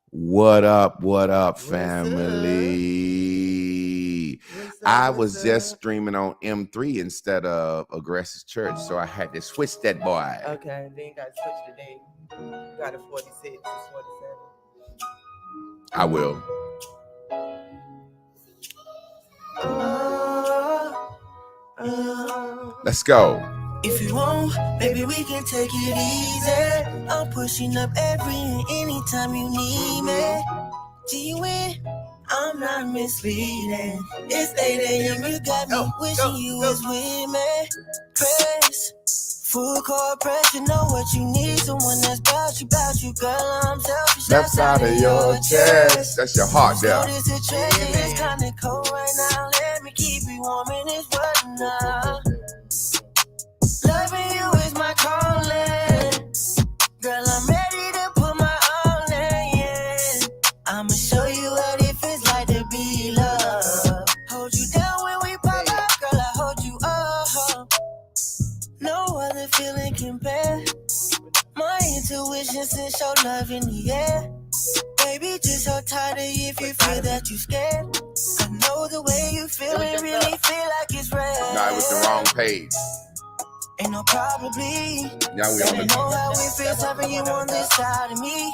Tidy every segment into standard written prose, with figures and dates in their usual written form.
What up, family? I was just streaming on M3 instead of Aggressive Church, so I had to switch that boy. Okay, then you got to switch the day. You got a 46, it's 47. I will. Let's go. If you want, baby, we can take it easy. I'm pushing up every and anytime you need me. G-Win, I'm not misleading. It's 8 a.m. You got me wishing you was with me. Press, full court press, you know what you need. Someone that's about you, girl. I'm selfish. Left side of your chest. That's your heart there. Notice the treasure, it's kinda cold right now. Let me keep you warm in this weather now. Loving you is my calling. Girl, I'm ready to put my all in, yeah. I'ma show you what it feels like to be loved. Hold you down when we pop up, girl, I hold you up. No other feeling compare. My intuition sends your love in the air. Baby, just so tired if you feel that you scared. I know the way you feel, it really feel like it's rare. No, it was the wrong page. Ain't no probably. Now we on the know how it feels having you on this side of me.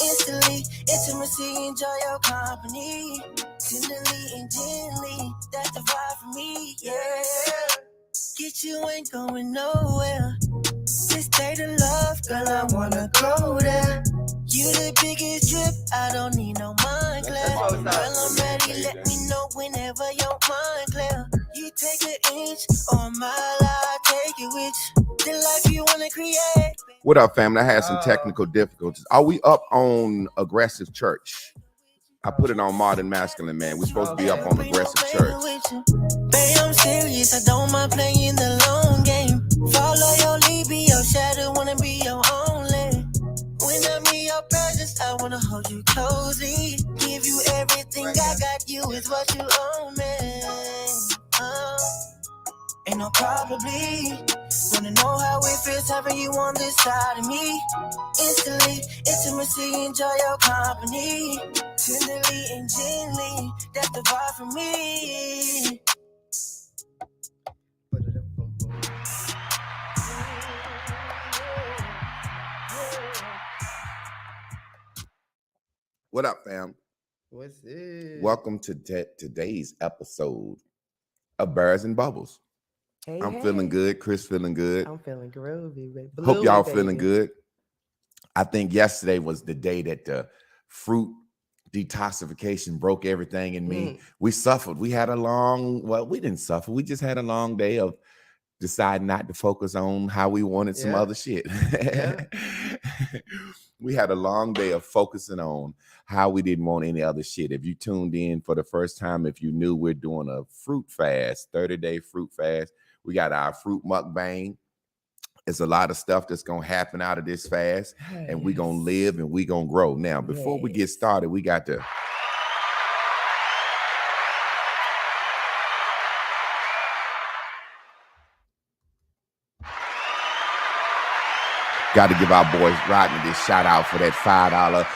Instantly, intimacy, enjoy your company. Tenderly and gently, that's the vibe for me, yeah. Get you ain't going nowhere. This day to love, girl, I wanna go there. You the biggest drip, I don't need no mind clear. Girl, I'm ready, let me know whenever your mind clear. You take an inch on my life, take it with you. The life you wanna create. What up, family? I had some technical difficulties. Are we up on Aggressive Church? I put it on Modern Masculine, man. We're supposed to be up on Aggressive Church. Babe, I'm serious, I don't mind playing the long game. Follow your lead, be your shadow, wanna be your only. When I'm in your presence, I wanna hold you closely. Give you everything, I got you, is what you owe me. Ain't no probably. Wanna know how it feels having you on this side of me. Instantly, intimacy, enjoy your company. Tenderly and gently, that's the vibe for me. What up, fam? What's it? Welcome to today's episode of Bears and Bubbles. Hey, I'm feeling good. Chris feeling good. I'm feeling groovy, baby. Hope y'all feeling good. I think yesterday was the day that the fruit detoxification broke everything in me. We suffered. We had a long, well, we didn't suffer. We just had a long day of deciding not to focus on how we wanted some other shit. We had a long day of focusing on how we didn't want any other shit. If you tuned in for the first time, if you knew we're doing a fruit fast, 30-day fruit fast, we got our fruit mukbang. It's a lot of stuff that's going to happen out of this fast, and we're going to live and we're going to grow. Now, before we get started, we got to... Got to give our boy Rodney this shout out for that $5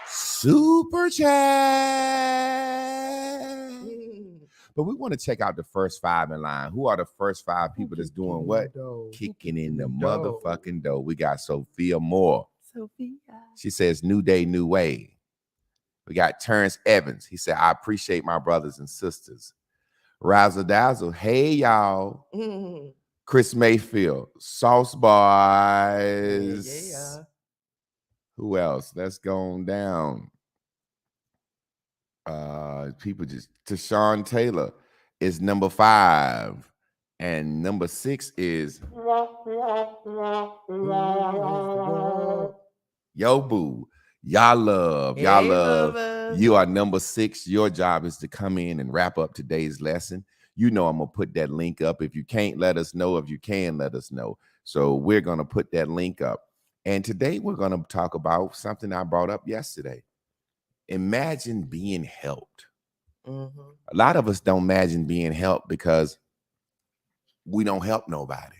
super chat. But we want to check out the first 5 in line. Who are the first 5 people that's doing what? Kicking in the motherfucking dough. We got Sophia Moore. She says, new day, new way. We got Terrence Evans. He said, I appreciate my brothers and sisters. Razzle Dazzle. Hey, y'all. Chris Mayfield, Sauce Boys. Who else? Let's go down. People just Tashawn Taylor is number 5. And number 6 is Yo Boo. Y'all love. You are number 6. Your job is to come in and wrap up today's lesson. You know I'm going to put that link up. If you can't, let us know. If you can, let us know. So we're going to put that link up. And today we're going to talk about something I brought up yesterday. Imagine being helped. A lot of us don't imagine being helped because we don't help nobody.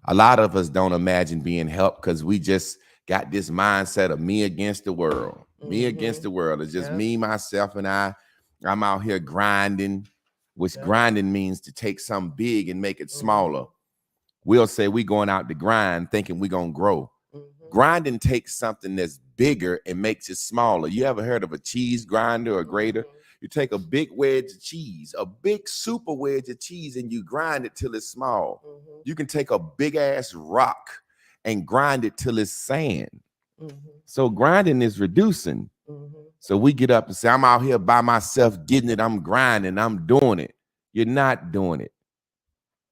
A lot of us don't imagine being helped because we just got this mindset of me against the world. Me against the world. It's just me, myself, and I. I'm out here grinding, which grinding means to take something big and make it smaller. We'll say we going out to grind thinking we're going to grow. Grinding takes something that's bigger and makes it smaller. You ever heard of a cheese grinder or grater? You take a big wedge of cheese, a big super wedge of cheese, and you grind it till it's small. You can take a big ass rock and grind it till it's sand. So grinding is reducing. So we get up and say, I'm out here by myself getting it. I'm grinding. I'm doing it. You're not doing it.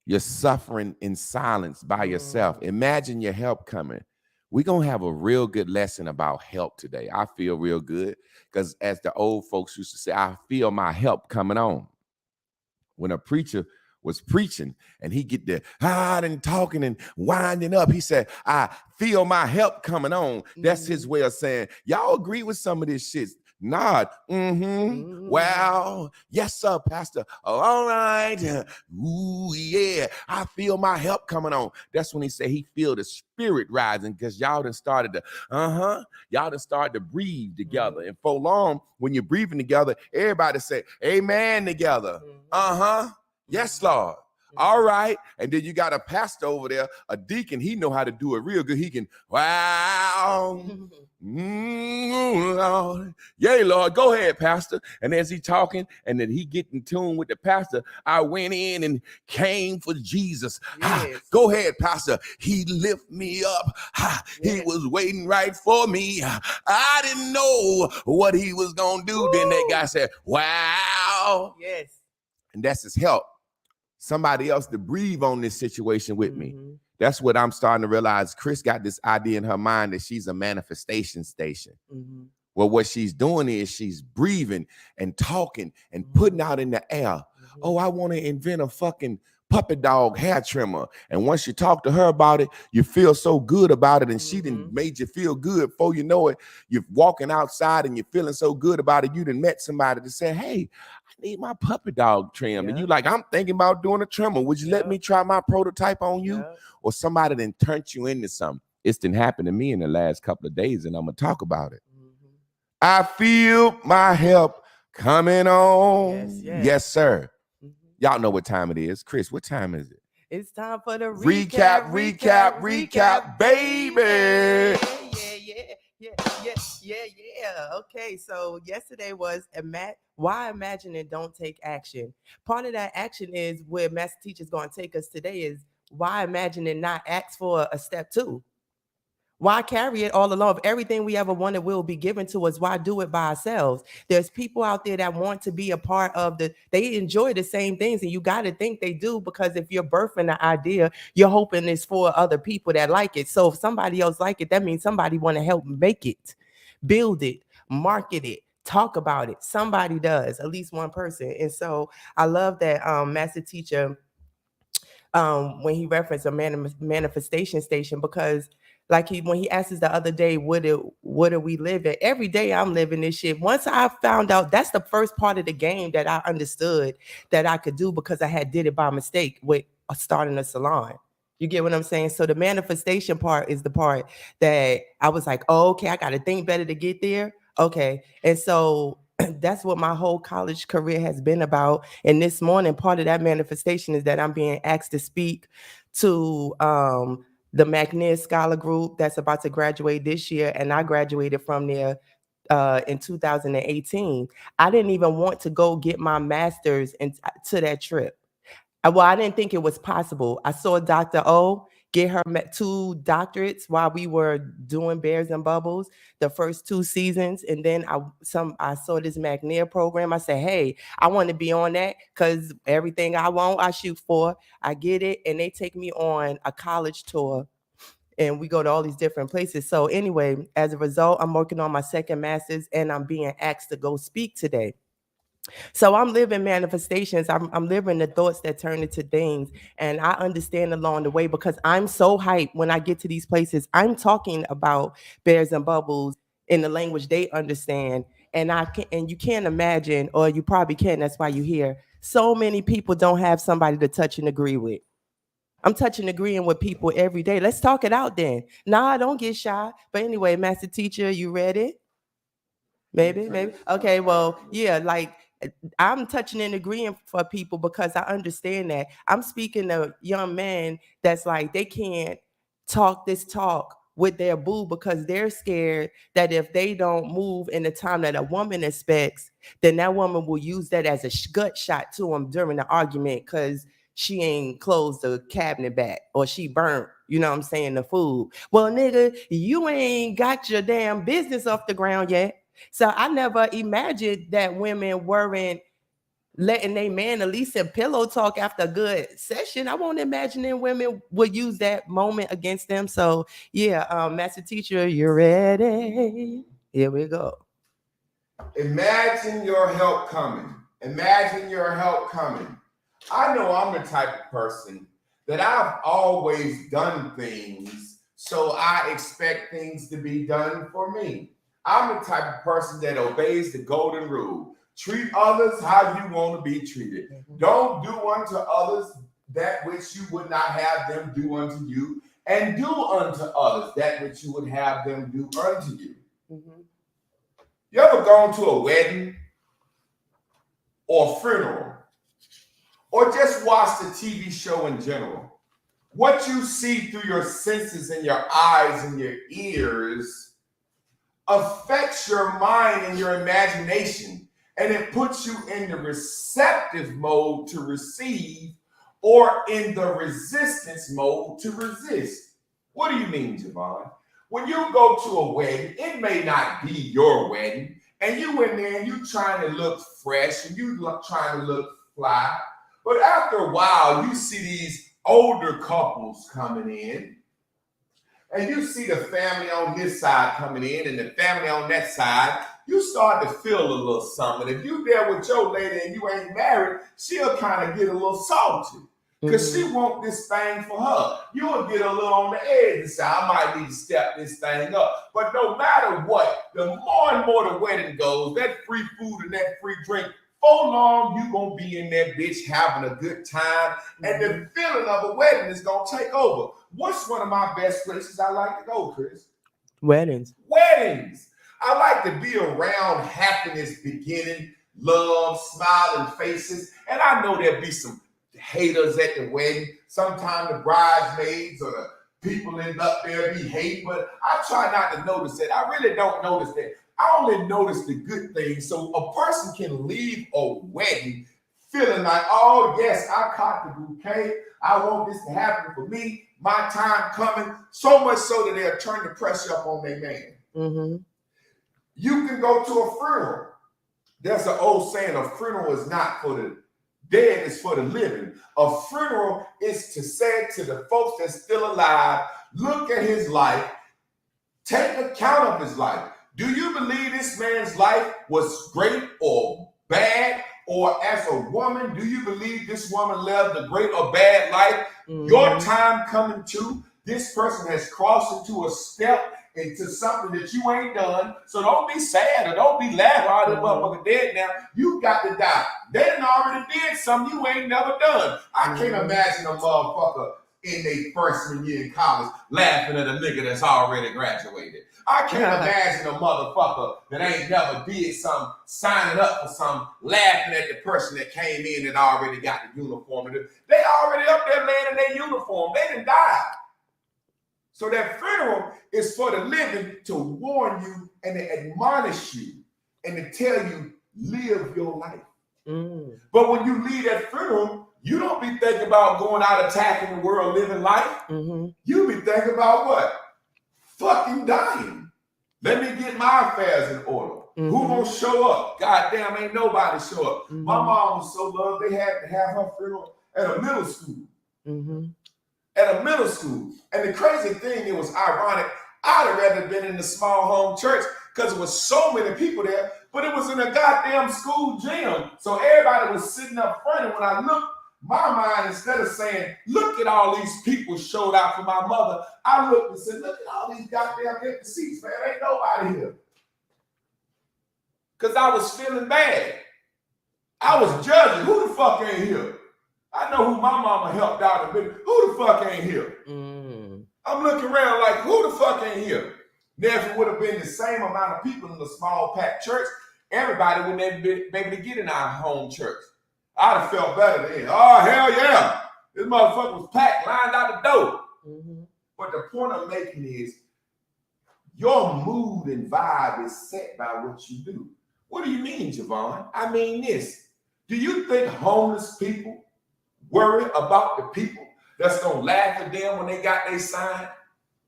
You're suffering in silence by yourself. Imagine your help coming. We're going to have a real good lesson about help today. I feel real good because as the old folks used to say, I feel my help coming on. When a preacher was preaching and he get there and talking and winding up, he said, I feel my help coming on. That's his way of saying, y'all agree with some of this shit? Nod. Well, yes, sir, Pastor. All right. Ooh, yeah. I feel my help coming on. That's when he said he feel the spirit rising because y'all done started to, y'all done started to breathe together. And for long, when you're breathing together, everybody say, amen together. Yes, Lord. All right. And then you got a pastor over there, a deacon. He know how to do it real good. He can, wow. Lord. Yay, Lord. Go ahead, Pastor. And as he talking and then he get in tune with the pastor, I went in and came for Jesus. Yes. Go ahead, Pastor. He lift me up. He was waiting right for me. I didn't know what he was going to do. Then that guy said, wow. Yes. And that's his help. Somebody else to breathe on this situation with me. That's what I'm starting to realize. Chris got this idea in her mind that she's a manifestation station. Well, what she's doing is she's breathing and talking and putting out in the air. Oh, I want to invent a fucking puppy dog hair trimmer. And once you talk to her about it, you feel so good about it. And she done made you feel good. Before you know it, you're walking outside and you're feeling so good about it. You done met somebody to say, hey, I need my puppy dog trim. And you like, I'm thinking about doing a trimmer. Would you let me try my prototype on you? Or somebody then turned you into something. It's done happened to me in the last couple of days, and I'm going to talk about it. I feel my help coming on. Yes, sir. Y'all know what time it is. Chris, what time is it? It's time for the recap, baby. Yeah. Okay, so yesterday was why imagine and don't take action. Part of that action is where Master Teacher's going to take us today is why imagine and not ask for a step 2. Why carry it all along? If everything we ever wanted will be given to us, why do it by ourselves? There's people out there that want to be a part of they enjoy the same things, and you got to think they do, because if you're birthing the idea, you're hoping it's for other people that like it. So if somebody else like it, that means somebody want to help make it, build it, market it, talk about it. Somebody does, at least one person. And so I love that Master Teacher, when he referenced a manifestation station, because like when he asked us the other day, what do we live in? Every day I'm living this shit. Once I found out, that's the first part of the game that I understood that I could do, because I had did it by mistake with starting a salon. You get what I'm saying? So the manifestation part is the part that I was like, oh, okay, I got to think better to get there. Okay. And so that's what my whole college career has been about. And this morning, part of that manifestation is that I'm being asked to speak to the McNair Scholar Group that's about to graduate this year. And I graduated from there in 2018. I didn't even want to go get my master's to that trip. Well, I didn't think it was possible. I saw Dr. O get her 2 doctorates while we were doing Bears and Bubbles, the first 2 seasons. And then I saw this McNair program. I said, hey, I want to be on that, because everything I want, I shoot for. I get it. And they take me on a college tour, and we go to all these different places. So anyway, as a result, I'm working on my second master's, and I'm being asked to go speak today. So I'm living manifestations. I'm living the thoughts that turn into things. And I understand along the way, because I'm so hyped when I get to these places. I'm talking about Bears and Bubbles in the language they understand. And you can't imagine, or you probably can, that's why you're here. So many people don't have somebody to touch and agree with. I'm touching agreeing with people every day. Let's talk it out then. Nah, don't get shy. But anyway, master teacher, you ready? Maybe. Okay, well, yeah, like I'm touching and agreeing for people because I understand that. I'm speaking to young men that's like they can't talk this talk with their boo because they're scared that if they don't move in the time that a woman expects, then that woman will use that as a gut shot to them during the argument because she ain't closed the cabinet back or she burnt, you know what I'm saying, the food. Well, nigga, you ain't got your damn business off the ground yet. So I never imagined that women weren't letting their man at least in pillow talk after a good session. I won't imagine that women would use that moment against them. So yeah, master teacher, you ready? Here we go. Imagine your help coming. Imagine your help coming. I know I'm the type of person that I've always done things, so I expect things to be done for me. I'm the type of person that obeys the golden rule. Treat others how you want to be treated. Don't do unto others that which you would not have them do unto you, and do unto others that which you would have them do unto you. You ever gone to a wedding or a funeral or just watched a TV show in general? What you see through your senses and your eyes and your ears affects your mind and your imagination, and it puts you in the receptive mode to receive or in the resistance mode to resist. What do you mean, Javon? When you go to a wedding, it may not be your wedding, and you in there and you trying to look fresh and you trying to look fly, but after a while, you see these older couples coming in, and you see the family on this side coming in and the family on that side, you start to feel a little something. If you there with your lady and you ain't married, she'll kind of get a little salty because she want this thing for her. You'll get a little on the edge and say, I might need to step this thing up. But no matter what, the more and more the wedding goes, that free food and that free drink, for long you gonna be in that bitch having a good time, and the feeling of a wedding is gonna take over. What's one of my best places I like to go, Chris? Weddings. I like to be around happiness beginning, love, smiling faces, and I know there'll be some haters at the wedding. Sometimes the bridesmaids or the people end up there be hating, but I try not to notice that. I really don't notice that. I only notice the good things. So a person can leave a wedding feeling like, oh, yes, I caught the bouquet. I want this to happen for me. My time coming. So much so that they'll turn the pressure up on their man. You can go to a funeral. There's an old saying, a funeral is not for the dead, it's for the living. A funeral is to say to the folks that's still alive, look at his life, take account of his life. Do you believe this man's life was great or bad? Or as a woman, do you believe this woman lived a great or bad life? Your time coming to, this person has crossed into a step into something that you ain't done. So don't be sad or don't be laughing. Oh, this motherfucker dead now. You got to die. They done already did something you ain't never done. I can't imagine a motherfucker in their freshman year in college laughing at a nigga that's already graduated. I can't imagine a motherfucker that ain't never did something, signing up for something, laughing at the person that came in and already got the uniform. They already up there laying in their uniform. They done died. So that funeral is for the living to warn you and to admonish you and to tell you, live your life. But when you leave that funeral, you don't be thinking about going out attacking the world, living life. You be thinking about what? Fucking dying. Let me get my affairs in order. Who gonna show up? Goddamn, ain't nobody show up. My mom was so loved, they had to have her funeral at a middle school. At a middle school. And the crazy thing, it was ironic. I'd have rather been in the small home church because there was so many people there, but it was in a goddamn school gym. So everybody was sitting up front, and when I looked, my mind, instead of saying, look at all these people showed out for my mother, I looked and said, look at all these goddamn empty seats, man. Ain't nobody here. Because I was feeling bad. I was judging. Who the fuck ain't here? I know who my mama helped out. Who the fuck ain't here? I'm looking around like, who the fuck ain't here? Now, if it would have been the same amount of people in the small packed church, everybody would never be able to get in our home church. I'd have felt better then. Oh, hell yeah. This motherfucker was packed, lined out the door. But the point I'm making is your mood and vibe is set by what you do. What do you mean, Javon? I mean this. Do you think homeless people worry about the people that's going to laugh at them when they got their sign?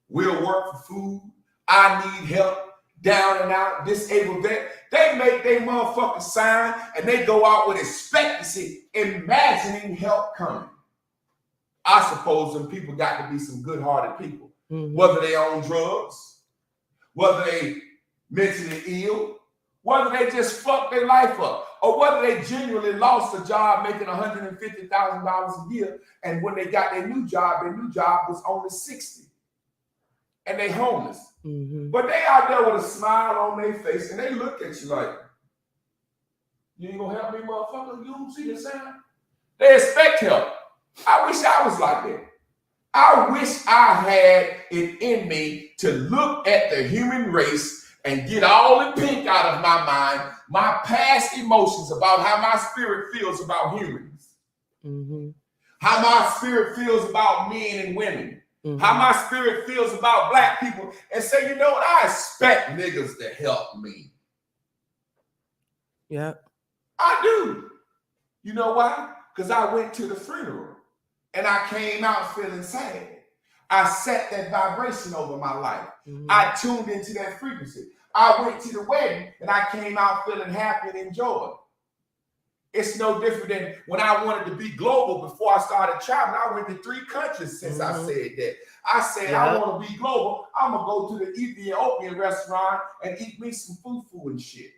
We'll work for food. I need help. Down and out, disabled vet. They make their motherfucking sign and they go out with expectancy, imagining help coming. I suppose them people got to be some good-hearted people. Whether they own drugs, whether they mentally ill, whether they just fucked their life up, or whether they genuinely lost a job making $150,000 a year, and when they got their new job was only $60,000, and they homeless. But they out there with a smile on their face, and they look at you like, you ain't gonna help me, motherfucker? You don't see the sign? They expect help. I wish I was like that. I wish I had it in me to look at the human race and get all the pink out of my mind, my past emotions about how my spirit feels about humans, how my spirit feels about men and women, how my spirit feels about black people, and say, you know what, I expect niggas to help me. Yeah. I do. You know why? Because I went to the funeral and I came out feeling sad. I set that vibration over my life. I tuned into that frequency. I went to the wedding and I came out feeling happy and enjoyed. It's no different than when I wanted to be global before I started traveling. I went to 3 countries since I said that. I said, I want to be global. I'm going to go to the Ethiopian restaurant and eat me some fufu and shit.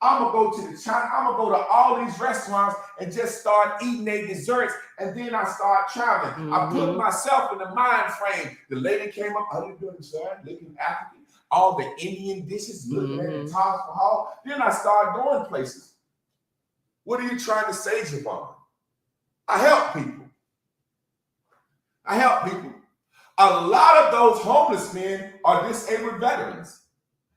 I'm going to go to the China. I'm going to go to all these restaurants and just start eating their desserts. And then I start traveling. I put myself in the mind frame. The lady came up. How you doing, sir? Looking African. All the Indian dishes, looking at the Taj Mahal. Then I started going places. What are you trying to say, Javon? I help people. I help people. A lot of those homeless men are disabled veterans.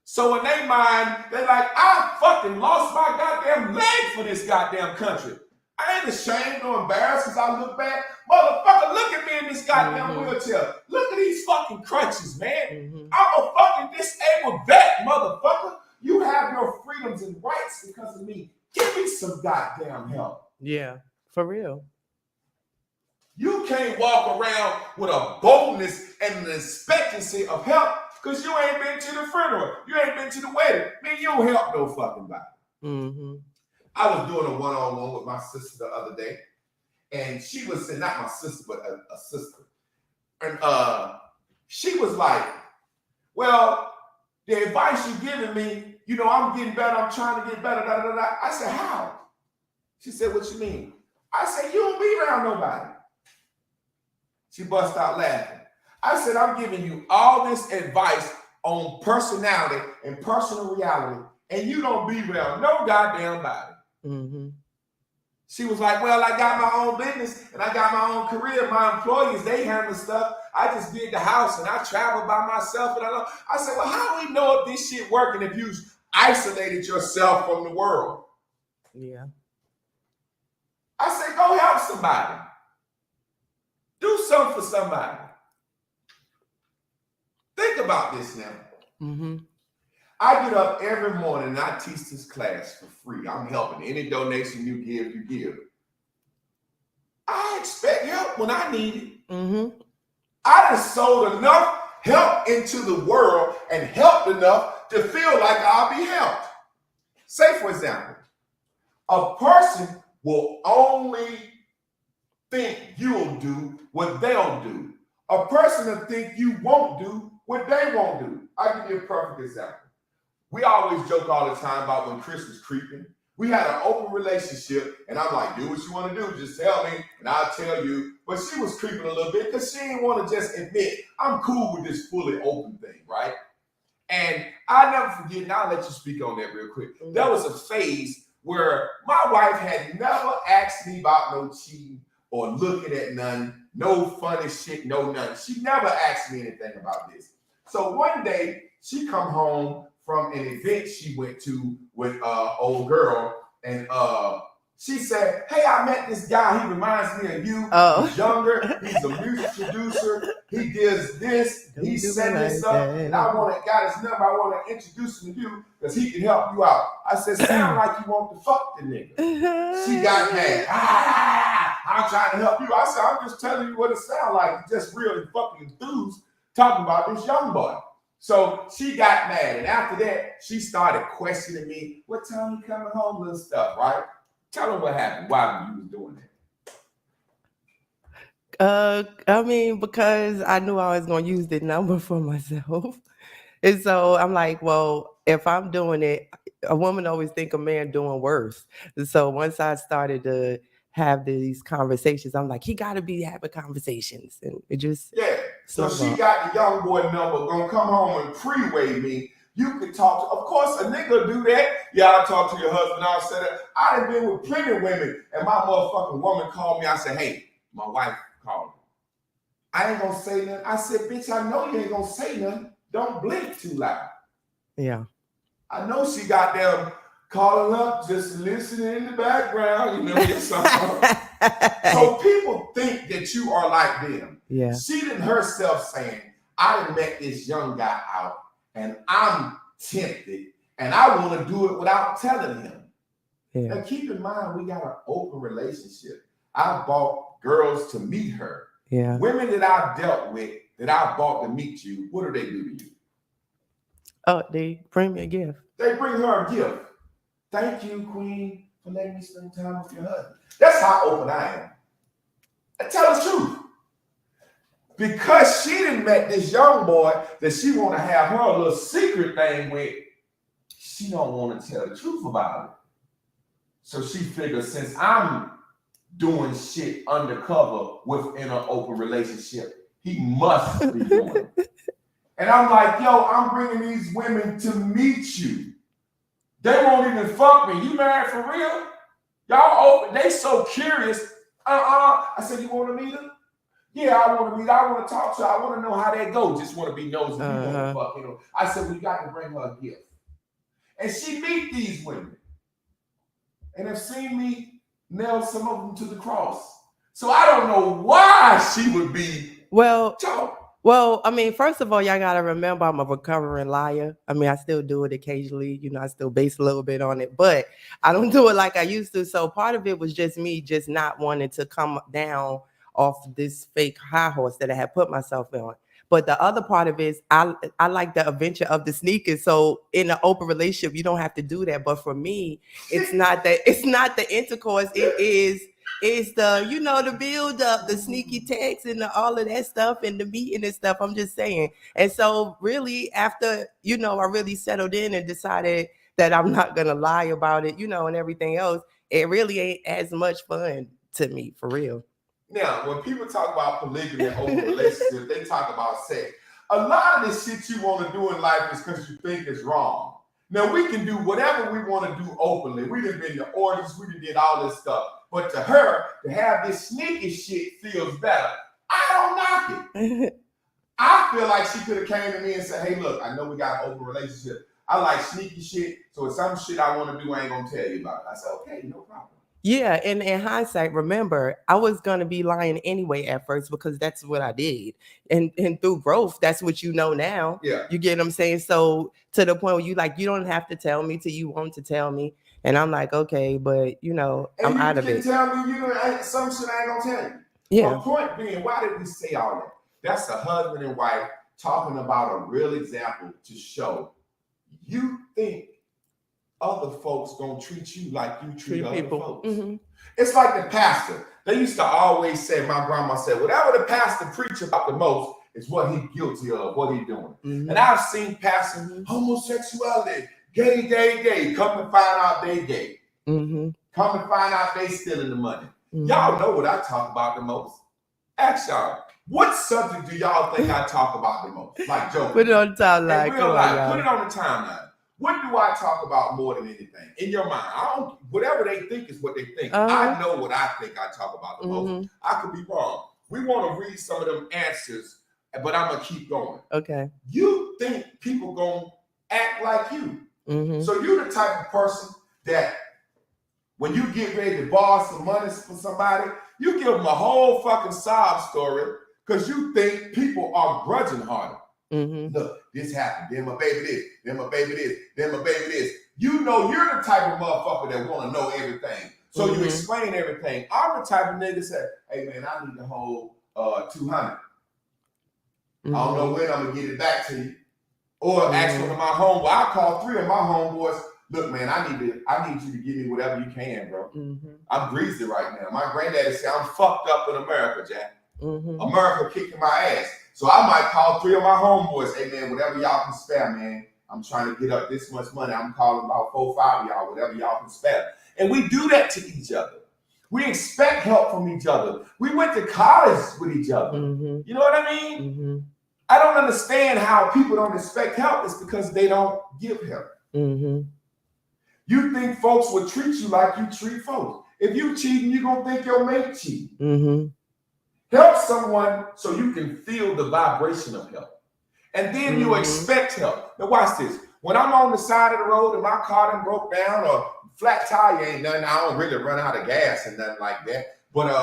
So in their mind, they're like, I fucking lost my goddamn leg for this goddamn country. I ain't ashamed or embarrassed as I look back. Motherfucker, look at me in this goddamn wheelchair. Look at these fucking crutches, man. I'm a fucking disabled vet, motherfucker. You have your freedoms and rights because of me. Give me some goddamn help. Yeah, for real. You can't walk around with a boldness and an expectancy of help because you ain't been to the funeral. You ain't been to the wedding. Man, you don't help no fucking body. I was doing a one-on-one with my sister the other day, and she was saying, not my sister, but a sister. And she was like, well, the advice you're giving me, you know, I'm getting better. I'm trying to get better. Da, da, da. I said, how? She said, what you mean? I said, you don't be around nobody. She bust out laughing. I said, I'm giving you all this advice on personality and personal reality, and you don't be around no goddamn body. She was like, well, I got my own business and I got my own career. My employees, they handle stuff. I just did the house and I travel by myself. And I said, well, how do we know if this shit working if you isolated yourself from the world? Yeah. I said, go help somebody. Do something for somebody. Think about this now. I get up every morning and I teach this class for free. I'm helping. Any donation you give, you give. I expect help when I need it. I just sold enough help into the world and helped enough to feel like I'll be helped. Say, for example, a person will only think you'll do what they'll do. A person will think you won't do what they won't do. I'll give you a perfect example. We always joke all the time about when Chris was creeping. We had an open relationship, and I'm like, do what you want to do. Just tell me, and I'll tell you. But she was creeping a little bit because she didn't want to just admit, I'm cool with this fully open thing, right? And I'll never forget, and I'll let you speak on that real quick. There was a phase where my wife had never asked me about no cheating or looking at none, no funny shit, no nothing. She never asked me anything about this. So one day she come home from an event she went to with old girl, and she said, "Hey, I met this guy. He reminds me of you. He's younger. He's a music producer. He does this. He set this up. And I got his number. I want to introduce him to you because he can help you out." I said, "Sound like you want to fuck the nigga." She got mad. I'm trying to help you. I said, "I'm just telling you what it sounds like. You're just really fucking enthused talking about this young boy." So she got mad. And after that, she started questioning me. "What time you coming home?" Little stuff, right? Tell them what happened. Why you was doing that? I mean, because I knew I was going to use the number for myself. And so I'm like, well, if I'm doing it, a woman always think a man doing worse. And so once I started to have these conversations, I'm like, he got to be having conversations. And it just... Yeah. So she got the young boy number, gonna come home and pre-weigh me. You can talk to, of course, a nigga do that. Yeah, I'll talk to your husband. I'll say that. I done been with plenty of women, and my motherfucking woman called me. I said, "Hey, my wife called me." I ain't gonna say nothing. I said, "Bitch, I know you ain't gonna say nothing. Don't blink too loud." Yeah. I know she got them calling up, just listening in the background, something. So people think that you are like them. Yeah. She didn't herself saying, "I done met this young guy out, and I'm tempted, and I want to do it without telling him." Yeah. Now keep in mind, we got an open relationship. I bought girls to meet her. Yeah. Women that I've dealt with, that I bought to meet you, what do they do to you? Oh, they bring me a gift. They bring her a gift. "Thank you, Queen, for letting me spend time with your husband." That's how open I am. I tell the truth. Because she done met this young boy that she want to have her a little secret thing with, she don't want to tell the truth about it. So she figures, since I'm doing shit undercover within an open relationship, he must be doing it. And I'm like, yo, I'm bringing these women to meet you. They won't even fuck me. You married for real? Y'all open. They so curious. I said, "You want to meet her?" "Yeah, I want to meet her. I want to talk to her. I want to know how that goes. Just want to be nosy. You want to fuck, I said, "Well, you got to bring her a gift." And she meet these women and have seen me nail some of them to the cross. So I don't know why she would be Well, I mean, first of all, y'all got to remember I'm a recovering liar. I mean, I still do it occasionally. I still base a little bit on it, but I don't do it like I used to. So part of it was just me just not wanting to come down off this fake high horse that I had put myself on. But the other part of it is I like the adventure of the sneakers. So in an open relationship, you don't have to do that. But for me, it's not the intercourse. It's the, the build up, the sneaky texts and all of that stuff and the meeting and stuff. I'm just saying. And so really after, I really settled in and decided that I'm not going to lie about it, and everything else, it really ain't as much fun to me, for real. Now, when people talk about polygamy and open relationships, they talk about sex. A lot of this shit you want to do in life is because you think it's wrong. Now, we can do whatever we want to do openly. We done been to orgies, we done did all this stuff. But to her, to have this sneaky shit feels better. I don't knock it. I feel like she could have came to me and said, "Hey, look, I know we got an open relationship. I like sneaky shit, so if some shit I want to do, I ain't going to tell you about it." I said, "Okay, no problem." Yeah, and in hindsight, remember, I was going to be lying anyway at first because that's what I did. And through growth, that's what you know now. Yeah. You get what I'm saying? So to the point where you don't have to tell me till you want to tell me. And I'm like, okay, but, I'm out of it. And you can tell me, some shit I ain't going to tell you. Yeah. The point being, why did we say all that? That's a husband and wife talking about a real example to show you think other folks gonna treat you like you treat other people. Folks. Mm-hmm. It's like the pastor. They used to always say, my grandma said, whatever the pastor preach about the most is what he guilty of, what he doing. Mm-hmm. And I've seen pastors, homosexuality, gay, come to find out they gay. Mm-hmm. Come to find out they stealing the money. Mm-hmm. Y'all know what I talk about the most. Ask y'all, what subject do y'all think I talk about the most? Like joking. Put it on the timeline. In real life, put it on the timeline. What do I talk about more than anything? In your mind, whatever they think is what they think. I know what I think I talk about the most. I could be wrong. We want to read some of them answers, but I'm going to keep going. Okay. You think people going to act like you. So you're the type of person that when you get ready to borrow some money from somebody, you give them a whole fucking sob story because you think people are grudging harder. Look, this happened. Then my baby this. Then my baby this. Then my baby this. You know you're the type of motherfucker that want to know everything. So you explain everything. I'm the type of nigga that say, hey man, I need to hold 200. I don't know when I'm gonna get it back to you. Or ask one of my homeboys. I call 3 of my homeboys. Look, man, I need you to give me whatever you can, bro. I'm greasy right now. My granddaddy said I'm fucked up in America, Jack. America kicking my ass. So I might call 3 of my homeboys. Hey man, whatever y'all can spare, man. I'm trying to get up this much money. I'm calling about 4 or 5 of y'all, whatever y'all can spare. And we do that to each other. We expect help from each other. We went to college with each other. You know what I mean? I don't understand how people don't expect help. It's because they don't give help. You think folks will treat you like you treat folks. If you cheating, you're going to think your mate cheating. Help someone so you can feel the vibration of help. And then you expect help. Now watch this. When I'm on the side of the road and my car done broke down or flat tire ain't nothing, I don't really run out of gas and nothing like that. But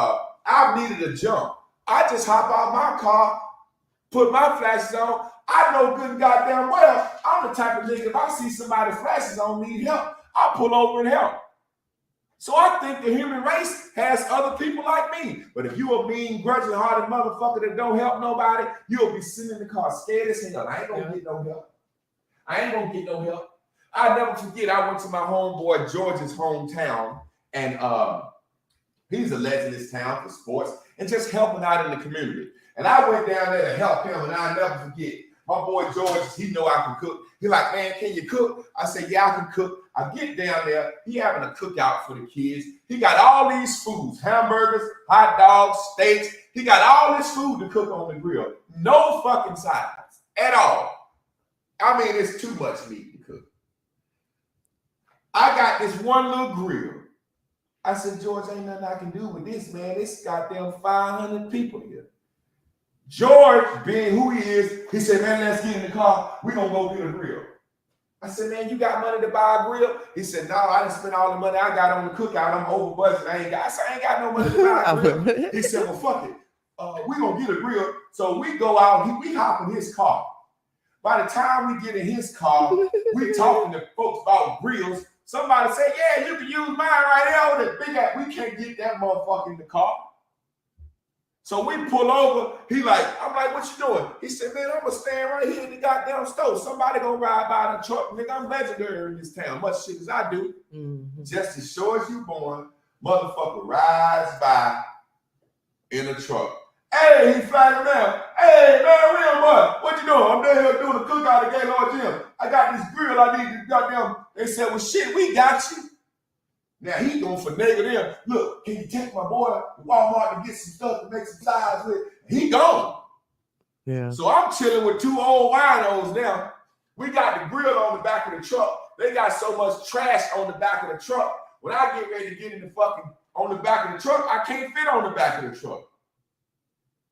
I've needed a jump. I just hop out my car, put my flashes on. I know good and goddamn well I'm the type of nigga, if I see somebody flashes on need help, I'll pull over and help. So I think the human race has other people like me. But if you a mean, grudging-hearted motherfucker that don't help nobody, you'll be sitting in the car scared as hell. I ain't gonna get no help. I ain't gonna get no help. I'll never forget, I went to my homeboy George's hometown, and he's a legend in this town for sports and just helping out in the community. And I went down there to help him, and I'll never forget. My boy George, he know I can cook. He like, man, can you cook? I said, yeah, I can cook. I get down there. He having a cookout for the kids. He got all these foods, hamburgers, hot dogs, steaks. He got all this food to cook on the grill. No fucking sides at all. I mean, it's too much meat to cook. I got this one little grill. I said, George, ain't nothing I can do with this, man. It's goddamn 500 people here. George, being who he is, he said, man, let's get in the car. We're going to go get a grill. I said, man, you got money to buy a grill? He said, no, I didn't spend all the money I got on the cookout. I'm over budget. I ain't got no money to buy a grill. He said, well, fuck it. We're going to get a grill. So we go out, we hop in his car. By the time we get in his car, we talking to folks about grills. Somebody say, yeah, you can use mine right there with the big ass. We can't get that motherfucker in the car. So we pull over. I'm like, what you doing? He said, man, I'm going to stand right here in the goddamn stove. Somebody going to ride by the truck. Nigga, I'm legendary in this town. Much shit as I do. Just as sure as you born, motherfucker rides by in a truck. Hey, he's flagging down. Hey, man, real boy, what you doing? I'm down here doing a cookout at Gaylord Gym. I got this grill I need to goddamn. They said, well, shit, we got you. Now he going for negative. Look, can you take my boy to Walmart to get some stuff to make some sides with? He gone. Yeah. So I'm chilling with 2 old winos now. We got the grill on the back of the truck. They got so much trash on the back of the truck. When I get ready to get in the fucking on the back of the truck, I can't fit on the back of the truck.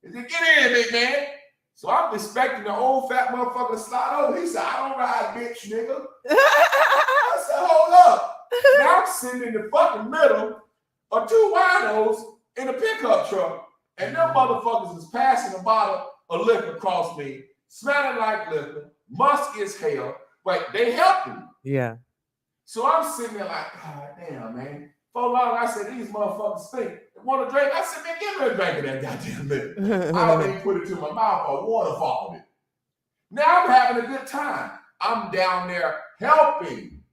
He said, get in, big man. So I'm expecting the old fat motherfucker to slide over. He said, I don't ride, bitch, nigga. I said, hold up. Now I'm sitting in the fucking middle of 2 winos in a pickup truck, and them motherfuckers is passing a bottle of liquor across me, smelling like liquor, musky as hell, but they helped me. Yeah. So I'm sitting there like, God damn, man. For long, I said, these motherfuckers stink. They want a drink? I said, man, give me a drink of that goddamn liquor. I don't even put it to my mouth or waterfall it. Now I'm having a good time. I'm down there helping.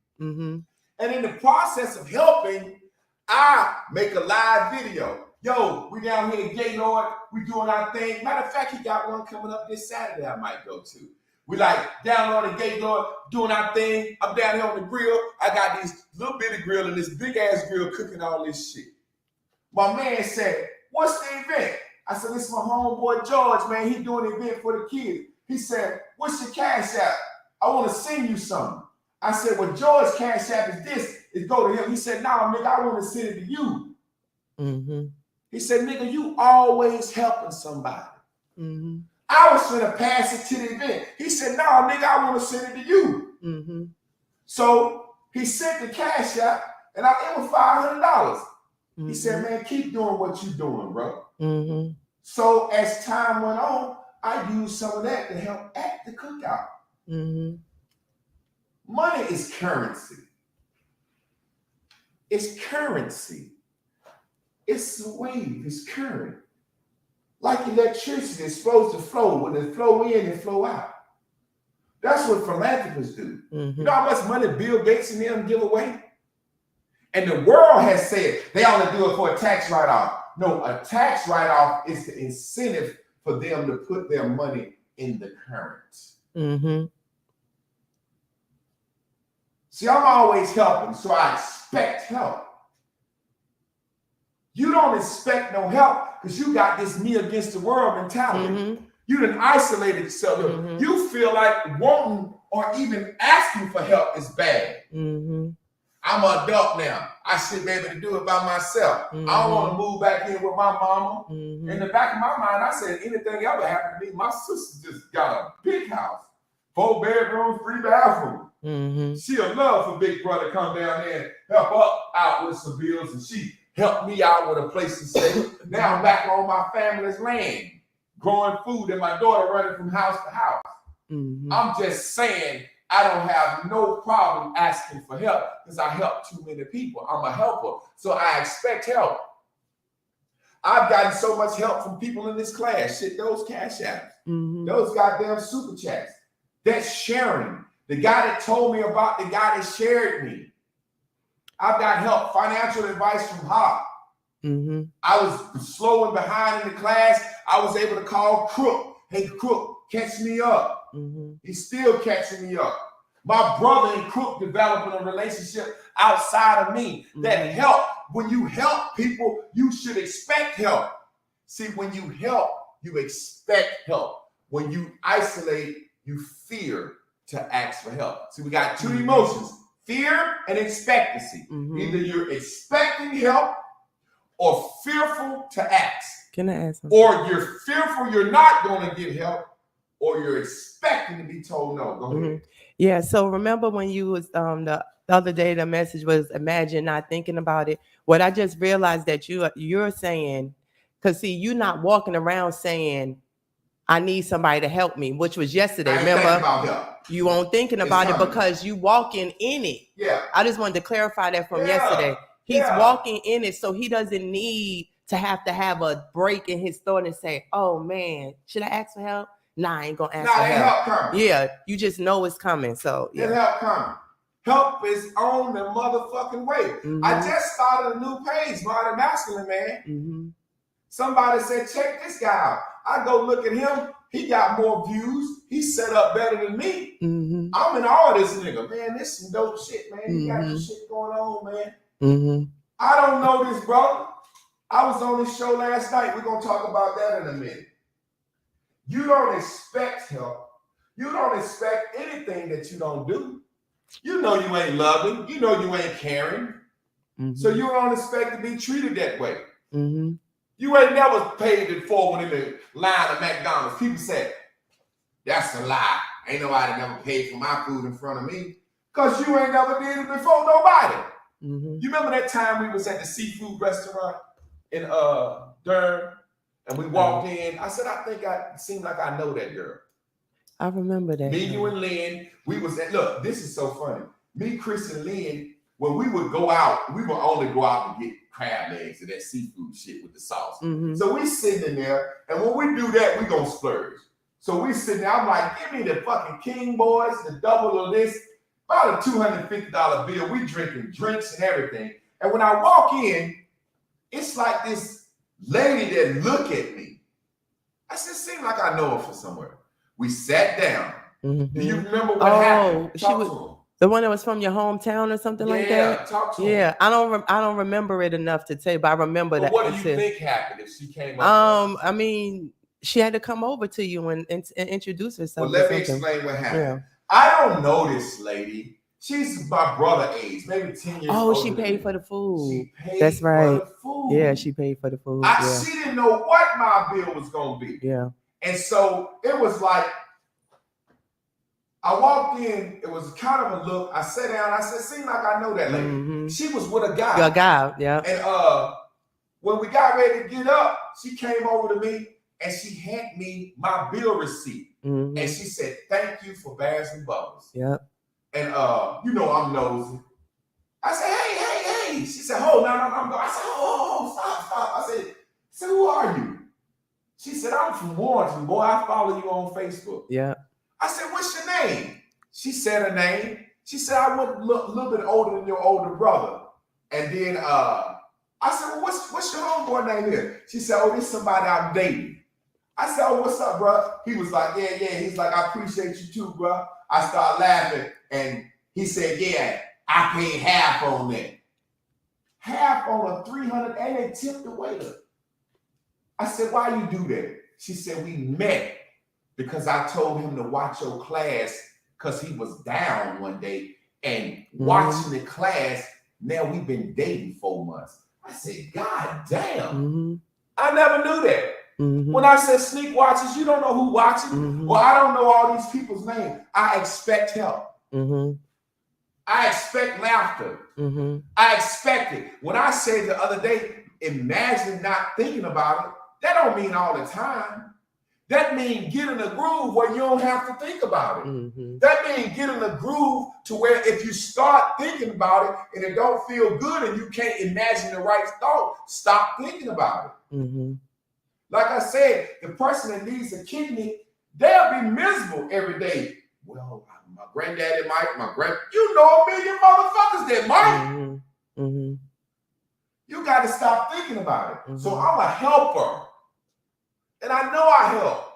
And in the process of helping, I make a live video. Yo, we down here at Gaylord. We doing our thing. Matter of fact, he got one coming up this Saturday I might go to. We like down on the Gaylord doing our thing. I'm down here on the grill. I got this little bitty grill and this big ass grill cooking all this shit. My man said, what's the event? I said, this is my homeboy George, man. He doing an event for the kids. He said, what's your cash app? I want to send you something. I said, well, George Cash App is this. Is go to him. He said, no, nigga, I want to send it to you. Mm-hmm. He said, nigga, you always helping somebody. Mm-hmm. I was going to pass it to the event. He said, no, nigga, I want to send it to you. Mm-hmm. So he sent the Cash App, and it was $500. Mm-hmm. He said, man, keep doing what you're doing, bro. Mm-hmm. So as time went on, I used some of that to help at the cookout. Mm-hmm. Money is currency. It's currency. It's a wave. It's current. Like electricity, it's supposed to flow. When it flow in, it flow out. That's what philanthropists do. Mm-hmm. You know how much money Bill Gates and them give away? And the world has said they only do it for a tax write-off. No, a tax write-off is the incentive for them to put their money in the current. Mm-hmm. See, I'm always helping, so I expect help. You don't expect no help because you got this me against the world mentality. Mm-hmm. You done isolated yourself. Mm-hmm. You feel like wanting or even asking for help is bad. Mm-hmm. I'm an adult now. I should be able to do it by myself. Mm-hmm. I don't want to move back in with my mama. Mm-hmm. In the back of my mind, I said, anything ever happened to me, my sister just got a big house. 4 bedrooms, 3 bathrooms. Mm-hmm. She'll love for big brother come down there and help her out with some bills, and she helped me out with a place to stay. Now I'm back on my family's land, growing food, and my daughter running from house to house. Mm-hmm. I'm just saying I don't have no problem asking for help because I help too many people. I'm a helper, so I expect help. I've gotten so much help from people in this class. Shit, those Cash Apps, Mm-hmm. those goddamn super chats. That's sharing. The guy that told me about the guy that shared me. I've got help, financial advice from Hop. Mm-hmm. I was slow and behind in the class. I was able to call Crook. Hey, Crook, catch me up. Mm-hmm. He's still catching me up. My brother and Crook developing a relationship outside of me that help. When you help people, you should expect help. See, when you help, you expect help. When you isolate, you fear to ask for help. See, we got two emotions, fear and expectancy. Mm-hmm. Either you're expecting help or fearful to ask. Can I ask something? Or you're fearful you're not going to get help, or you're expecting to be told no. Go ahead. Mm-hmm. Yeah, so remember when you was the other day, the message was imagine not thinking about it. What I just realized that you're saying, because see, you're not walking around saying, I need somebody to help me, which was yesterday. Remember, about help. You weren't thinking about it because you walking in it. Yeah. I just wanted to clarify that from yesterday. He's walking in it, so he doesn't need to have a break in his thought and say, oh man, should I ask for help? Nah, I ain't gonna ask for help. Coming. Yeah, you just know it's coming. So yeah. Help coming. Help is on the motherfucking way. Mm-hmm. I just started a new page, Modern Masculine, man. Mm-hmm. Somebody said, check this guy out. I go look at him. He got more views. He's set up better than me. Mm-hmm. I'm in awe of this nigga. Man, this is dope shit, man. He got Mm-hmm. this shit going on, man. Mm-hmm. I don't know this, brother. I was on this show last night. We're going to talk about that in a minute. You don't expect help. You don't expect anything that you don't do. You know you ain't loving. You know you ain't caring. Mm-hmm. So you don't expect to be treated that way. Mm-hmm. You ain't never paid it forward in the line at McDonald's. People say, that's a lie. Ain't nobody never paid for my food in front of me. Because you ain't never did it before nobody. Mm-hmm. You remember that time we was at the seafood restaurant in Durham, and we walked in. I said, I think it seemed like I know that girl. I remember that. Me, you, and Lynn, we was at, look, this is so funny. Me, Chris, and Lynn, when we would go out, we would only go out and get crab legs and that seafood shit with the sauce. Mm-hmm. So we sitting in there, and when we do that, we gonna splurge. So we sitting there, I'm like, give me the fucking King Boys, the double of this, about a $250 bill. We drinking drinks and everything. And when I walk in, it's like this lady that look at me. I said, seems like I know her from somewhere. We sat down. Mm-hmm. Do you remember what happened? She was the one that was from your hometown or something like that? Talk to yeah, him. I don't remember it enough to tell you, but I remember that. What do you think happened if she came up? I mean, she had to come over to you and introduce herself. Well, let me explain what happened. Yeah. I don't know this lady. She's my brother age, maybe 10 years Oh, older she than paid me. for the food. She paid That's right. for the food. Yeah, she paid for the food. Yeah. She didn't know what my bill was going to be. Yeah. And so it was like, I walked in, it was kind of a look. I sat down, I said, seems like I know that lady. Mm-hmm. She was with a guy. A guy, yeah. And when we got ready to get up, she came over to me and she handed me my bill receipt. Mm-hmm. And she said, thank you for Bears and Bubbles. Yep. And you know I'm nosy. I said, hey. She said, oh, no. I said, oh, stop. I said, who are you? She said, I'm from Warrenton, boy. I follow you on Facebook. Yeah. I said, what's your name? She said her name. She said, I went a little bit older than your older brother. And then I said, well, what's your homeboy name here? She said, oh, this is somebody I'm dating. I said, oh, what's up, bro? He was like, yeah. He's like, I appreciate you too, bro. I started laughing. And he said, yeah, I paid half on that. Half on a 300 and they tipped the waiter. I said, why you do that? She said, we met because I told him to watch your class because he was down one day and watching the class. Now we've been dating 4 months. I said, God damn. Mm-hmm. I never knew that. Mm-hmm. When I said sneak watches, you don't know who watching. Mm-hmm. Well, I don't know all these people's names. I expect help. Mm-hmm. I expect laughter. Mm-hmm. I expect it. When I said the other day, imagine not thinking about it, that don't mean all the time. That means get in a groove where you don't have to think about it. Mm-hmm. That means get in a groove to where if you start thinking about it and it don't feel good and you can't imagine the right thought, stop thinking about it. Mm-hmm. Like I said, the person that needs a kidney, they'll be miserable every day. Well, my granddaddy Mike, you know a million motherfuckers that Mike. Mm-hmm. Mm-hmm. You got to stop thinking about it. Mm-hmm. So I'm a helper. And I know I help.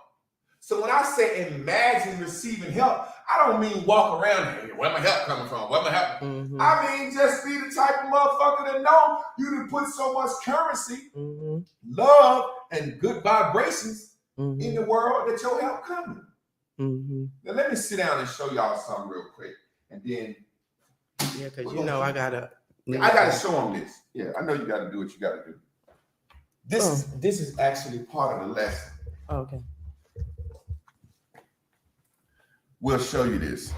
So when I say imagine receiving help, I don't mean walk around here. Where my help coming from? Where my help? Mm-hmm. I mean just be the type of motherfucker that know you to put so much currency, Mm-hmm. love, and good vibrations Mm-hmm. in the world that your help coming. Mm-hmm. Now let me sit down and show y'all something real quick. And then Yeah, because you know I gotta show them this. Yeah, I know you gotta do what you gotta do. This is actually part of the lesson. Okay. We'll show you this.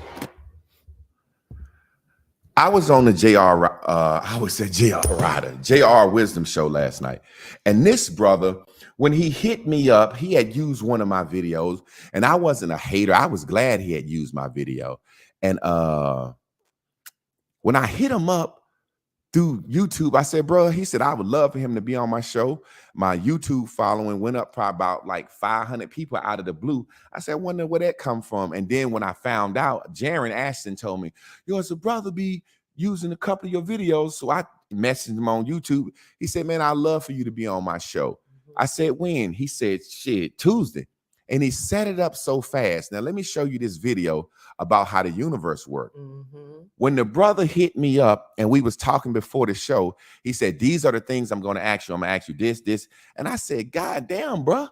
I was on the JR Wisdom show last night. And this brother, when he hit me up, he had used one of my videos. And I wasn't a hater. I was glad he had used my video. And when I hit him up through YouTube, I said, bro, he said, I would love for him to be on my show. My YouTube following went up probably about like 500 people out of the blue. I said, I wonder where that come from. And then when I found out, Jaron Ashton told me, yours a brother be using a couple of your videos. So I messaged him on YouTube. He said, man, I'd love for you to be on my show. I said, when? He said, shit, Tuesday. And he set it up so fast. Now, let me show you this video about how the universe works. Mm-hmm. When the brother hit me up and we was talking before the show, he said, these are the things I'm going to ask you. I'm going to ask you this. And I said, God damn, bro.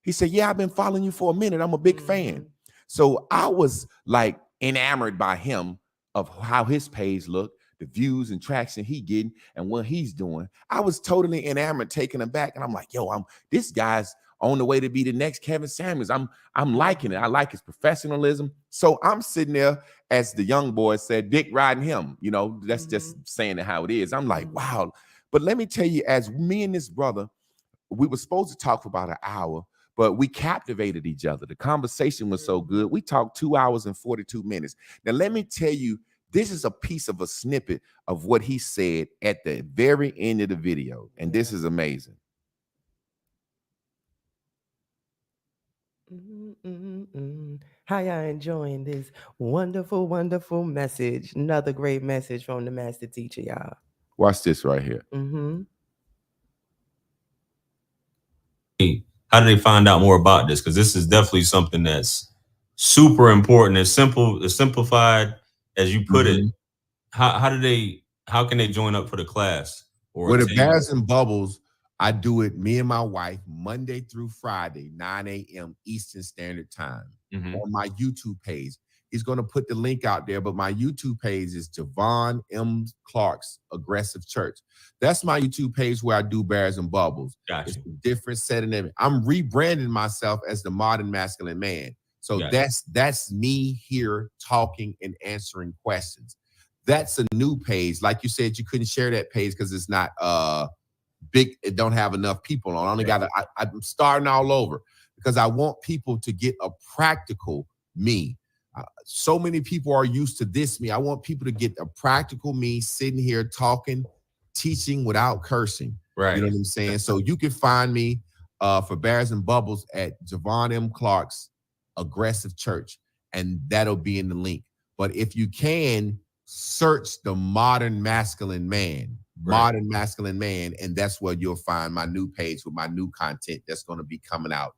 He said, yeah, I've been following you for a minute. I'm a big fan. So I was like enamored by him of how his page looked, the views and traction he getting and what he's doing. I was totally enamored, taken aback. And I'm like, yo, this guy's on the way to be the next Kevin Samuels. I'm liking it. I like his professionalism. So I'm sitting there, as the young boy said, dick riding him. You know, that's just saying it how it is. I'm like, wow. But let me tell you, as me and this brother, we were supposed to talk for about an hour, but we captivated each other. The conversation was so good. We talked 2 hours and 42 minutes. Now, let me tell you, this is a piece of a snippet of what he said at the very end of the video. And this is amazing. How y'all enjoying this wonderful, wonderful message? Another great message from the master teacher, y'all. Watch this right here. How do they find out more about this? Because this is definitely something that's super important. As simplified as you put it. How can they join up for the class? Or with the Bears and Bubbles, I do it, me and my wife, Monday through Friday, 9 a.m. Eastern Standard Time on my YouTube page. He's going to put the link out there. But my YouTube page is Javon M. Clark's Aggressive Church. That's my YouTube page where I do Bears and Bubbles. Gotcha. It's a different setting. I'm rebranding myself as the modern masculine man. So that's me here talking and answering questions. That's a new page. Like you said, you couldn't share that page because it's not big. It don't have enough people on. I only got I'm starting all over because I want people to get a practical me. So many people are used to this me. I want people to get a practical me sitting here talking, teaching without cursing. Right. You know what I'm saying? So you can find me for Bears and Bubbles at Javon M. Clark's Aggressive Church, and that'll be in the link. But if you can, search the modern masculine man, and that's where you'll find my new page with my new content that's going to be coming out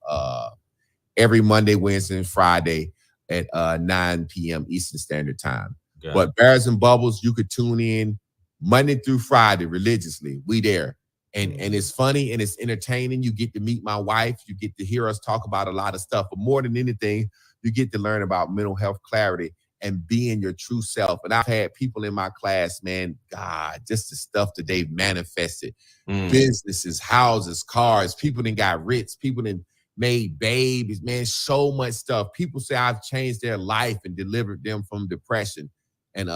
every Monday, Wednesday, and Friday at 9 p.m. Eastern Standard Time. But Bears and Bubbles, you could tune in Monday through Friday religiously. We there. And it's funny and it's entertaining. You get to meet my wife. You get to hear us talk about a lot of stuff. But more than anything, you get to learn about mental health clarity and being your true self. And I've had people in my class, man, God, just the stuff that they've manifested. Businesses, houses, cars. People that got rich. People that made babies, man, so much stuff. People say I've changed their life and delivered them from depression. And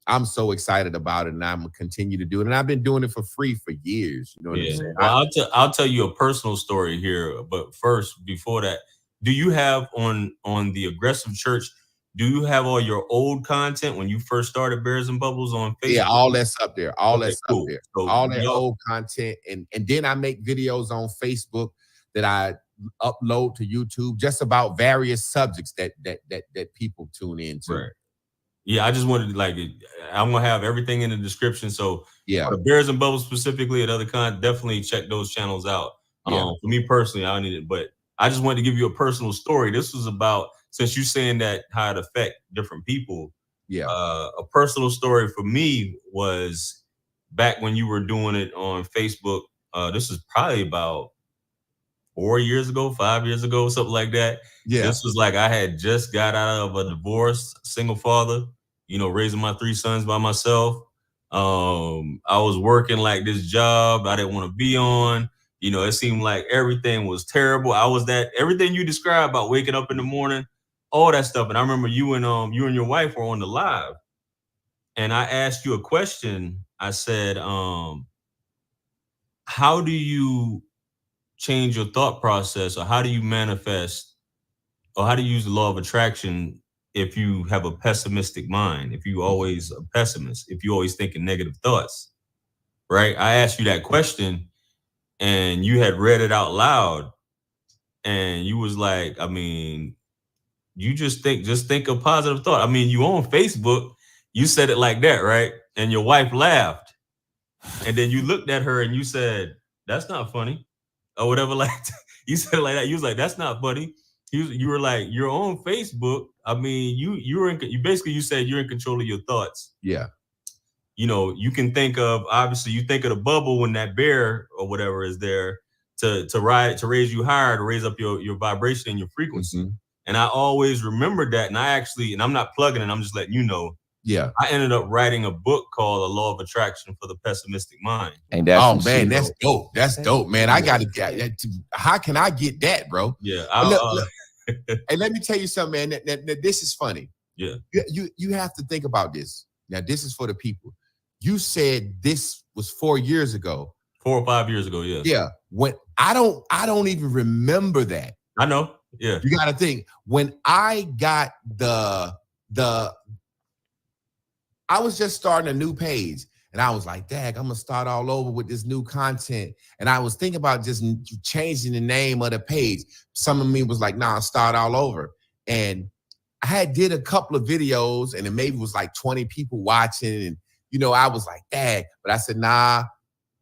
I'm so excited about it, and I'm gonna continue to do it. And I've been doing it for free for years. You know what I'm saying? Well, I'll tell you a personal story here, but first, before that, do you have on the Aggressive Church? Do you have all your old content when you first started Bears and Bubbles on Facebook? Yeah, all that's up there. All Okay, that's cool. up there. So all that old content, and then I make videos on Facebook that I upload to YouTube, just about various subjects that people tune into. Right. Yeah, I just wanted to, like, I'm gonna have everything in the description. So yeah, for Bears and Bubbles specifically and other content, definitely check those channels out. For me personally, I don't need it, but I just wanted to give you a personal story. This was about, since you're saying that how it affect different people. Yeah. A personal story for me was back when you were doing it on Facebook. This is probably about 4 years ago, 5 years ago, something like that. Yeah. This was like I had just got out of a divorce, single father, raising my 3 sons by myself. I was working like this job I didn't want to be on. It seemed like everything was terrible. I was everything you described about waking up in the morning, all that stuff. And I remember you and your wife were on the live, and I asked you a question. I said, how do you change your thought process, or how do you manifest, or how do you use the law of attraction if you have a pessimistic mind, if you always a pessimist, if you always thinking negative thoughts, right? I asked you that question and you had read it out loud, and you was like, you just think a positive thought. You on Facebook, you said it like that, right? And your wife laughed, and then you looked at her and you said, that's not funny. Or whatever, like you said it like that. You was like, "That's not funny." You were like, "You're on Facebook." You said you're in control of your thoughts. Yeah. You can think of, obviously, you think of the bubble when that bear or whatever is there to raise you higher, to raise up your vibration and your frequency. Mm-hmm. And I always remember that. And I'm not plugging it. I'm just letting you know. Yeah, I ended up writing a book called The Law of Attraction for the Pessimistic Mind. And that's that's dope. That's dope, man. I got to get. How can I get that, bro? Yeah. Look. And let me tell you something, man. That this is funny. Yeah. You have to think about this. Now, this is for the people. You said this was 4 years ago. 4 or 5 years ago. Yeah. Yeah. When I don't even remember that. I know. Yeah. You got to think when I got I was just starting a new page, and I was like, "Dag, I'm gonna start all over with this new content." And I was thinking about just changing the name of the page. Some of me was like, "Nah, start all over." And I did a couple of videos, and it maybe was like 20 people watching, and I was like, "Dag," but I said, "Nah,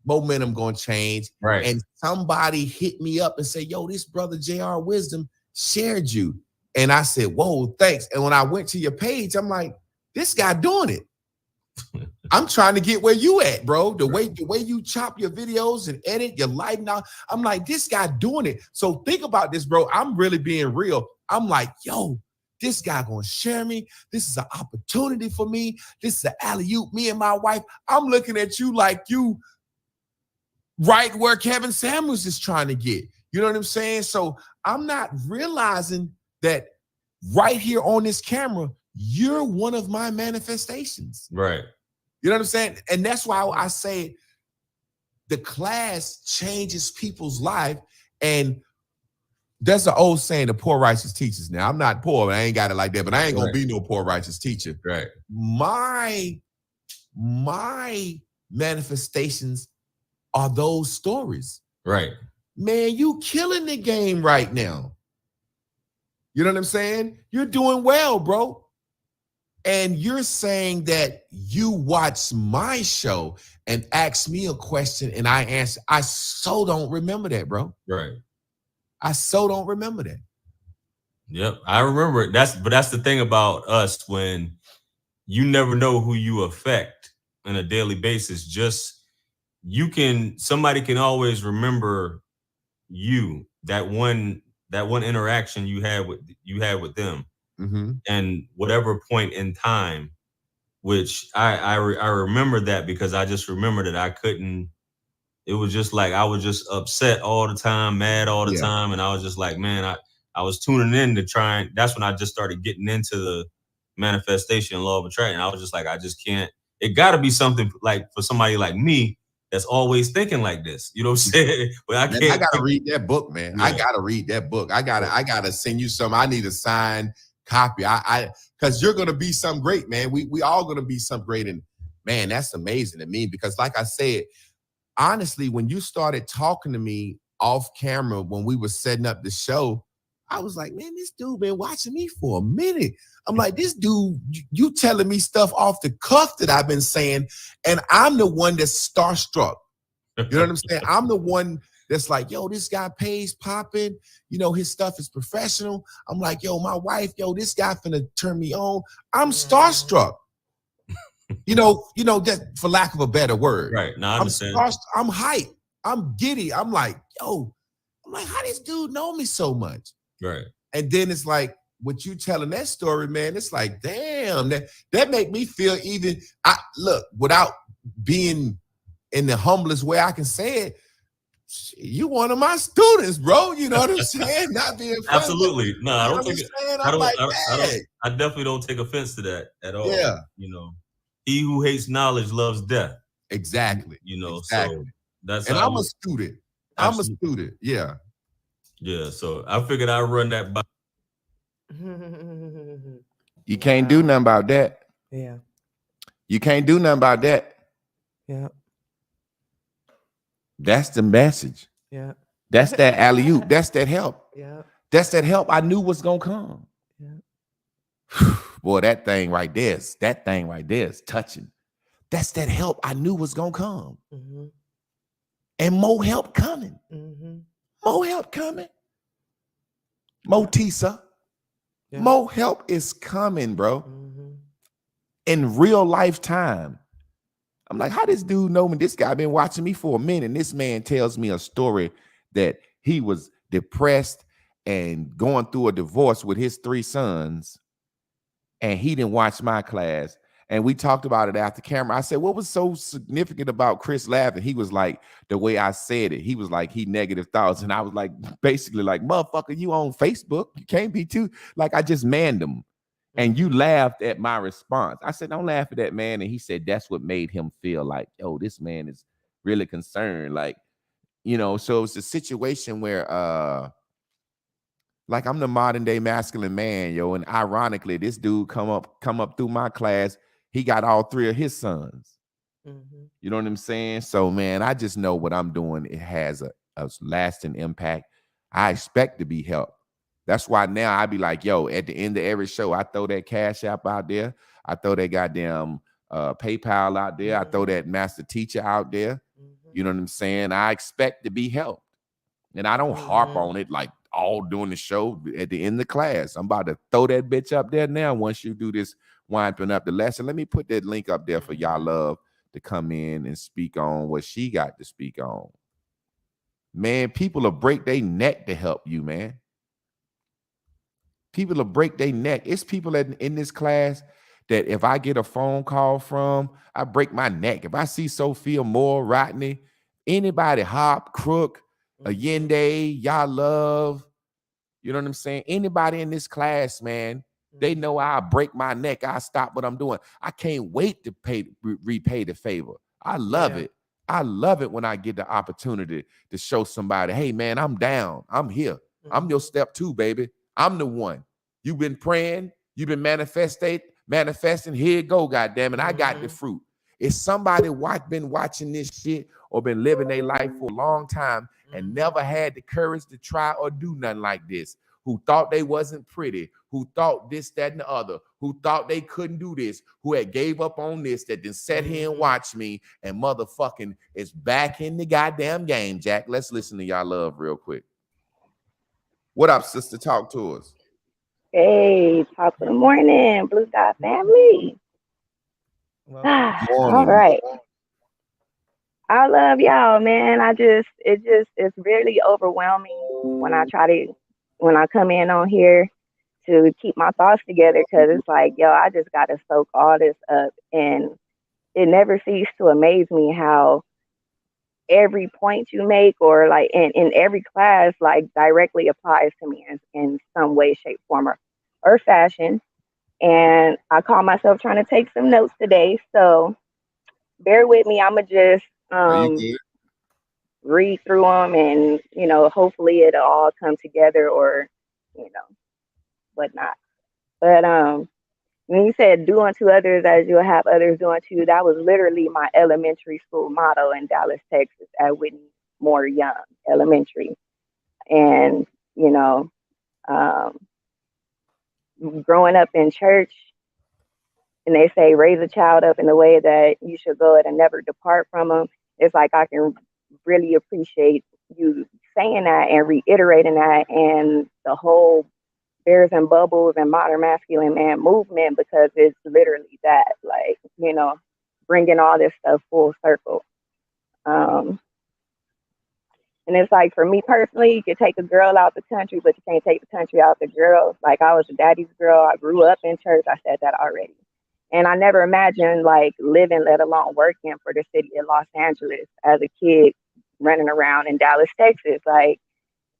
momentum gonna change." Right. And somebody hit me up and said, "Yo, this brother JR Wisdom shared you," and I said, "Whoa, thanks." And when I went to your page, I'm like, "This guy doing it." I'm trying to get where you at, bro. The way you chop your videos and edit your life now, I'm like, this guy doing it. So think about this, bro. I'm really being real. I'm like, yo, This guy gonna share me. This is an opportunity for me. This is an alley-oop. Me and my wife, I'm looking at you like you right where Kevin Samuels is trying to get. You know what I'm saying? So I'm not realizing that right here on this camera, you're one of my manifestations. Right. You know what I'm saying? And that's why I say the class changes people's life. And that's the old saying, the poor righteous teachers. Now, I'm not poor, I ain't got it like that, but I ain't gonna be no poor righteous teacher. Right. My manifestations are those stories. Right. Man, you killing the game right now. You know what I'm saying? You're doing well, bro. And you're saying that you watch my show and ask me a question and I answer. I so don't remember that, bro. Right. I so don't remember that. Yep, I remember it. That's the thing about us, when you never know who you affect on a daily basis. Just somebody can always remember you, that one interaction you had with them, and whatever point in time, which I remember that because I just remember that I couldn't. It was just like I was just upset all the time, mad all the time, and I was just like, man, I was tuning in to try, and that's when I just started getting into the manifestation and law of attraction. I was just like, I just can't. It got to be something like for somebody like me that's always thinking like this. You know what I'm saying? But I can't. I gotta read that book, man. Yeah. I gotta read that book. I gotta send you some. I need a signed copy. Because you're gonna be some great, man. We all gonna be some great, and man, that's amazing to me. Because like I said, honestly, when you started talking to me off camera when we were setting up the show, I was like, man, this dude been watching me for a minute. I'm like, this dude, you telling me stuff off the cuff that I've been saying, and I'm the one that's starstruck. You know what I'm saying? I'm the one that's like, yo, this guy pays popping. You know, his stuff is professional. I'm like, yo, my wife, yo, this guy finna turn me on. I'm starstruck. You know, that for lack of a better word. Right. No, I understand. I'm hyped. I'm giddy. I'm like, yo, how this dude know me so much? Right. And then it's like, with you telling that story, man, it's like, damn, that make me feel even, look, without being in the humblest way I can say it, you one of my students, bro. You know what I'm saying? Not being funny. Absolutely. No, I don't take it. I definitely don't take offense to that at all. Yeah. You know, he who hates knowledge loves death. Exactly. You know, exactly. So that's, and I'm a student. Absolutely. I'm a student. Yeah. Yeah. So I figured I'd run that by. You can't do nothing about that. Yeah. You can't do nothing about that. Yeah. That's the message. Yeah. That's that alley-oop. That's that help. Yeah. That's that help I knew was gonna come. Yeah. Boy, that thing right there is touching. That's that help I knew was gonna come. Mm-hmm. And more help coming. Mm-hmm. More help coming. More Tisa. Yeah. More help is coming, bro. Mm-hmm. In real lifetime. I'm like, how this dude know me? This guy been watching me for a minute. And this man tells me a story that he was depressed and going through a divorce with his 3 sons. And he didn't watch my class. And we talked about it after camera. I said, what was so significant about Chris laughing? He was like, the way I said it. He was like, he negative thoughts. And I was like, basically like, motherfucker, you on Facebook. You can't be too, like, I just manned him. And you laughed at my response. I said, don't laugh at that, man. And he said, that's what made him feel like, oh, this man is really concerned. Like, you know, so it's a situation where, like, I'm the modern day masculine man, yo. And ironically, this dude come up through my class. He got all 3 of his sons. Mm-hmm. You know what I'm saying? So, man, I just know what I'm doing. It has a lasting impact. I expect to be helped. That's why now I be like, yo, at the end of every show, I throw that Cash App out there. I throw that goddamn PayPal out there. Mm-hmm. I throw that master teacher out there. Mm-hmm. You know what I'm saying? I expect to be helped. And I don't harp on it like all during the show. At the end of the class, I'm about to throw that bitch up there now once you do this winding up the lesson. Let me put that link up there for y'all love to come in and speak on what she got to speak on. Man, people will break their neck to help you, man. People will break their neck. It's people in this class that if I get a phone call from, I break my neck. If I see Sophia Moore, Rodney, anybody, Hop, Crook, Allende, y'all love, you know what I'm saying? Anybody in this class, man, they know I'll break my neck. I'll stop what I'm doing. I can't wait to repay the favor. I love it. I love it when I get the opportunity to show somebody, hey, man, I'm down. I'm here. I'm your step 2, baby. I'm the one. You've been praying. You've been manifesting. Here you go, goddammit. I got the fruit. If somebody been watching this shit or been living their life for a long time and never had the courage to try or do nothing like this, who thought they wasn't pretty, who thought this, that, and the other, who thought they couldn't do this, who had gave up on this, that then sat here and watched me, and motherfucking is back in the goddamn game, Jack. Let's listen to y'all love real quick. What up, sister? Talk to us. Hey, top of the morning, Blue Sky family. All right. I love y'all, man. It's really overwhelming when I come in on here to keep my thoughts together, because it's like, yo, I just got to soak all this up. And it never ceases to amaze me how every point you make, or like in every class, like directly applies to me in some way, shape, form, or fashion. And I call myself trying to take some notes today, so bear with me. I'ma just read through them, and hopefully it'll all come together, or whatnot. But when you said do unto others as you'll have others do unto you, that was literally my elementary school motto in Dallas, Texas, at Whitney Moore Young Elementary. And growing up in church, and they say raise a child up in the way that you should go and never depart from them. It's like I can really appreciate you saying that and reiterating that, and the whole Bears and Bubbles and Modern Masculine Man movement, because it's literally that, like, bringing all this stuff full circle. And it's like, for me personally, you can take a girl out the country, but you can't take the country out the girl. Like, I was a daddy's girl. I grew up in church. I said that already. And I never imagined like living, let alone working for the city of Los Angeles as a kid, running around in Dallas, Texas. Like,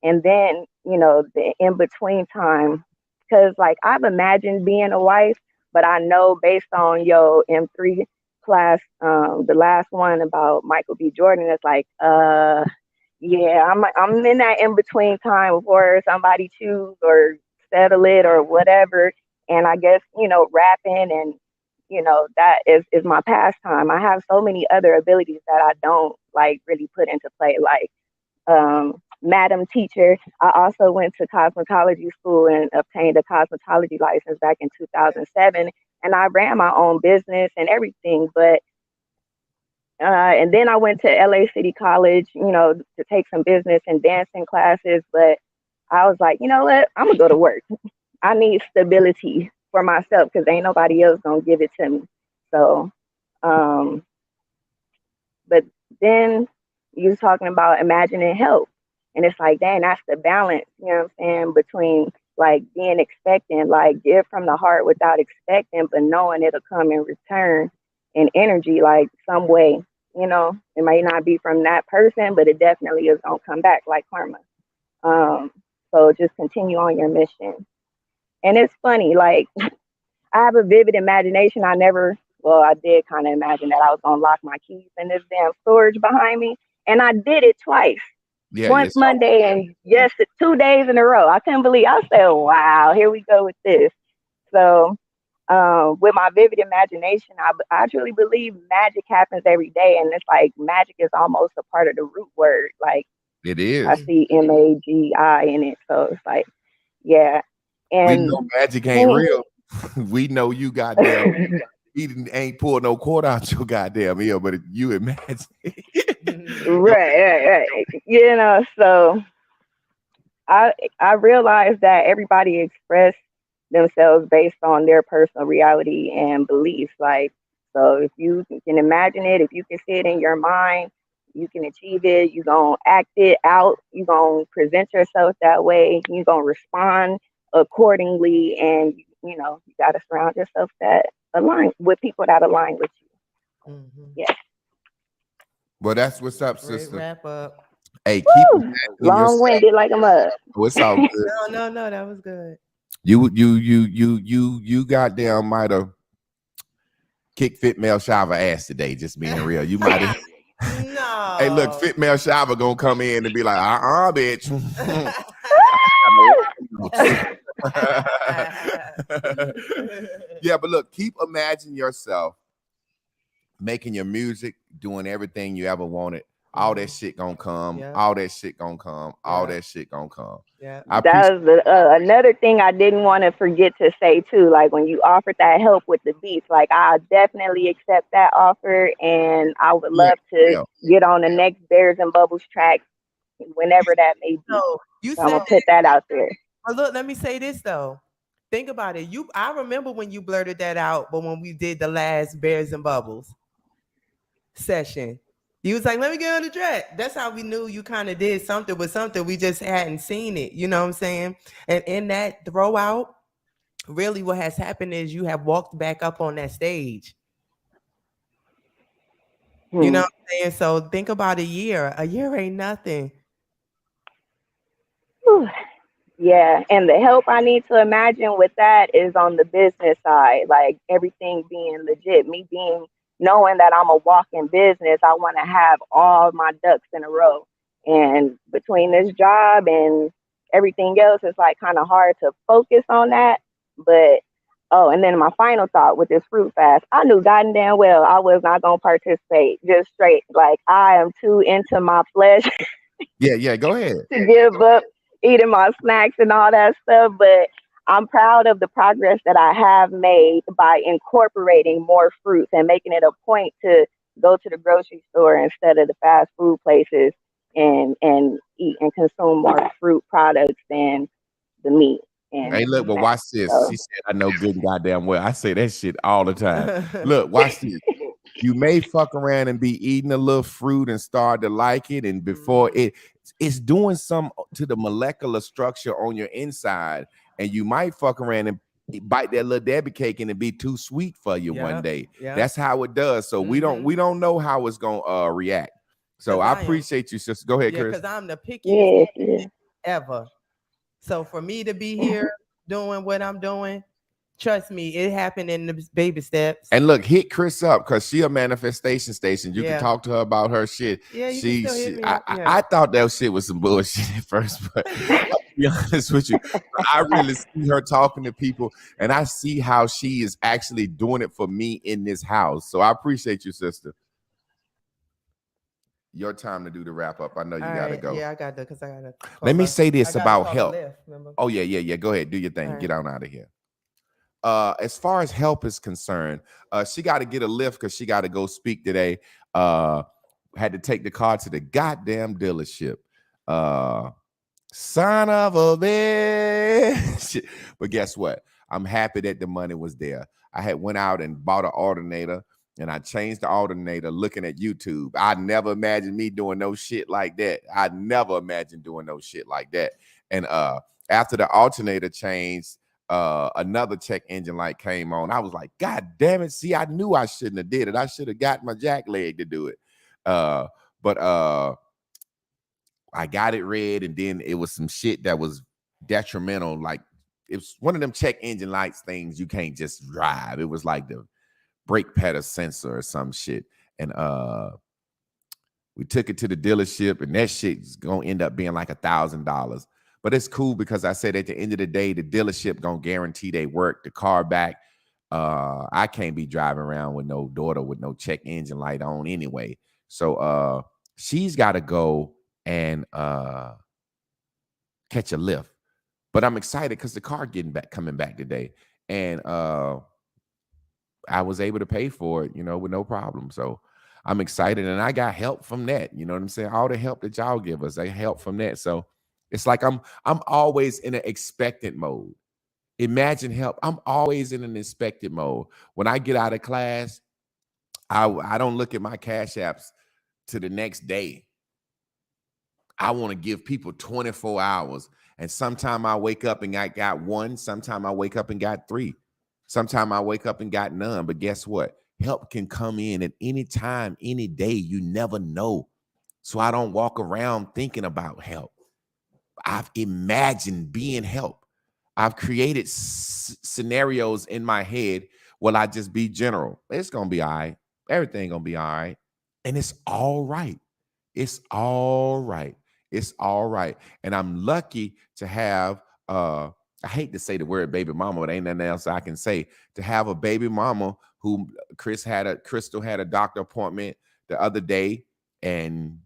and then, the in-between time, because like I've imagined being a wife, but I know based on your M3 class, the last one about Michael B. Jordan, it's like, yeah, I'm in that in-between time before somebody choose or settle it or whatever. And I guess, rapping and, that is my pastime. I have so many other abilities that I don't like really put into play, like madam teacher. I also went to cosmetology school and obtained a cosmetology license back in 2007. And I ran my own business and everything. But and then I went to LA City College, to take some business and dancing classes. But I was like, you know what? I'm going to go to work. I need stability for myself, because ain't nobody else going to give it to me. So, but then you was talking about imagining help. And it's like, dang, that's the balance, between like being expectant, like give from the heart without expecting, but knowing it'll come in return in energy, like some way, it might not be from that person, but it definitely is going to come back like karma. So just continue on your mission. And it's funny, like I have a vivid imagination. I did kind of imagine that I was going to lock my keys in this damn storage behind me. And I did it twice. Yeah, once Monday and 2 days in a row. I couldn't believe. I said, wow, here we go with this. So with my vivid imagination, I truly believe magic happens every day. And it's like magic is almost a part of the root word. Like it is. I see MAGI in it. So it's like, yeah. And we know magic ain't real. We know you goddamn he ain't pulled no quarter out your goddamn ear, but you imagine. right. So I realized that everybody expressed themselves based on their personal reality and beliefs. Like, so if you can imagine it, if you can see it in your mind, you can achieve it. You're going to act it out. You're going to present yourself that way. You're going to respond accordingly, and you got to surround yourself that align with people that align with you. Mm-hmm. Yeah. Well, that's what's up, Great sister. wrap up. Hey, Woo! Long-winded like a mug. Oh, it's all good. No, that was good. You goddamn might have kicked Fit Mel Shava ass today, just being real. You might have. No. Hey, look, Fit Mel Shava gonna come in and be like, bitch. Yeah, but look, keep imagining yourself making your music, doing everything you ever wanted. All that shit gonna come. Yeah. All that shit gonna come. All Yeah. that shit gonna come. Yeah. That was another thing I didn't want to forget to say too. Like when you offered that help with the beats, like I definitely accept that offer, and I would love to get on the next Bears and Bubbles track whenever that may be. So you So I'm said gonna put that out there. But look, let me say this though. Think about it. I remember when you blurted that out, but when we did the last Bears and Bubbles session, you was like, let me get on the track. That's how we knew you kind of did something with something. We just hadn't seen it. You know what I'm saying? And in that throwout, really what has happened is you have walked back up on that stage. You know what I'm saying? So think about a year. A year ain't nothing. Whew. Yeah, and the help I need to imagine with that is on the business side, like everything being legit, me knowing that I'm a walking business. I want to have all my ducks in a row. And between this job and everything else, it's like kind of hard to focus on that. But and then my final thought with this fruit fast, I knew goddamn well I was not gonna participate. Just straight, like I am too into my flesh. Yeah, go ahead. To give up eating my snacks and all that stuff, but I'm proud of the progress that I have made by incorporating more fruits and making it a point to go to the grocery store instead of the fast food places and eat and consume more fruit products than the meat. And hey, look, well, watch this. She said, I know good and goddamn well. I say that shit all the time. Look, watch this. You may fuck around and be eating a little fruit and start to like it, and before it's doing something to the molecular structure on your inside, and you might fuck around and bite that little Debbie cake and it be too sweet for you one day. That's how it does. So we don't know how it's gonna react. So I appreciate you, sister. Go ahead, Chris. Because I'm the pickiest ever. So for me to be here doing what I'm doing, trust me, it happened in the baby steps. And look, hit Chris up because she a manifestation station. You can talk to her about her shit. Yeah, you can still hit me up. I thought that shit was some bullshit at first, but I'll be honest with you, I really see her talking to people, and I see how she is actually doing it for me in this house. So I appreciate you, sister. Your time to do the wrap up. I know you gotta go. Yeah, I got to because I gotta. Let me say this about help. Oh yeah. Go ahead, do your thing. Right. Get on out of here. As far as help is concerned, she got to get a lift because she got to go speak today. Had to take the car to the goddamn dealership. Son of a bitch. But guess what? I'm happy that the money was there. I had went out and bought an alternator, and I changed the alternator looking at YouTube. I never imagined me doing no shit like that. I never imagined doing no shit like that. And after the alternator changed, another check engine light came on. I was like, God damn it. See, I knew I shouldn't have did it. I should have got my jack leg to do it. But I got it red, and then it was some shit that was detrimental. Like it was one of them check engine lights things you can't just drive. It was like the brake pedal sensor or some shit. And we took it to the dealership, and that shit's gonna end up being like $1,000. But it's cool because I said at the end of the day, the dealership gonna guarantee they work the car back. I can't be driving around with no daughter with no check engine light on anyway. So she's got to go and catch a lift. But I'm excited because the car coming back today, and I was able to pay for it, with no problem. So I'm excited, and I got help from that. You know what I'm saying? All the help that y'all give us, I help from that. So it's like I'm always in an expectant mode. Imagine help. I'm always in an expectant mode. When I get out of class, I don't look at my Cash Apps to the next day. I want to give people 24 hours. And sometime I wake up and I got one. Sometime I wake up and got three. Sometime I wake up and got none. But guess what? Help can come in at any time, any day. You never know. So I don't walk around thinking about help. I've imagined being help. I've created scenarios in my head. Will I just be general? It's going to be all right. Everything going to be all right. And it's all right. It's all right. It's all right. And I'm lucky to have, I hate to say the word baby mama, but ain't nothing else I can say, to have a baby mama who Crystal had a doctor appointment the other day. And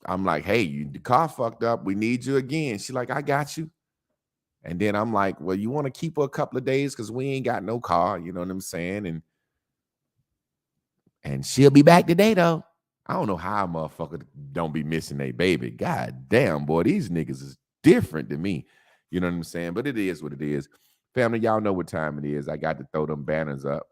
I'm like, hey, the car fucked up. We need you again. She's like, I got you. And then I'm like, well, you want to keep her a couple of days because we ain't got no car. You know what I'm saying? And she'll be back today, though. I don't know how a motherfucker don't be missing a baby. God damn, boy, these niggas is different than me. You know what I'm saying? But it is what it is. Family, y'all know what time it is. I got to throw them banners up.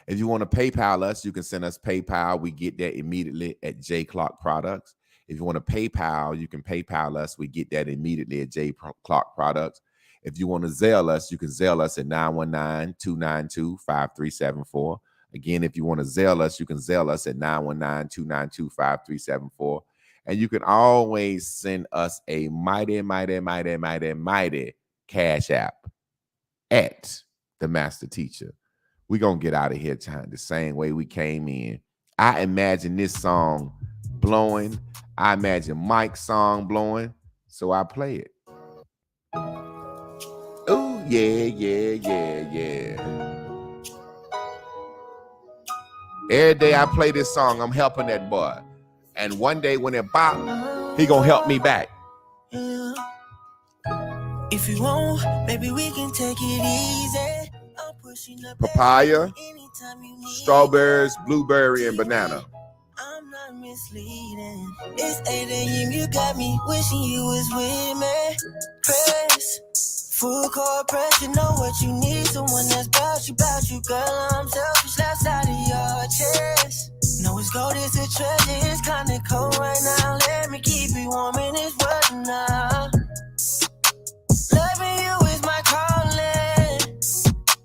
If you want to PayPal us, you can send us PayPal. We get that immediately at J Clark Products. If you want to PayPal, you can PayPal us. We get that immediately at J Clark Products. If you want to Zelle us, you can Zelle us at 919-292-5374. Again, if you want to Zelle us, you can Zelle us at 919-292-5374. And you can always send us a mighty cash app at the Master Teacher. We're going to get out of here the same way we came in. I imagine this song blowing. I imagine Mike's song blowing. So I play it. Oh, yeah. Every day I play this song, I'm helping that boy. And one day when it bop, he gonna help me back. Yeah. If you want, maybe we can take it easy. I'm pushing up Papaya, anytime you need strawberries, blueberry, and banana. I'm not misleading. It's 8 a.m. You got me wishing you was with me. Press, full court press. You know what you need. Someone that's about you, girl. I'm selfish, left side of your chest. No, it's gold, it's a treasure. It's kinda cold right now. Let me keep it warm in this weather now. Loving you is my calling.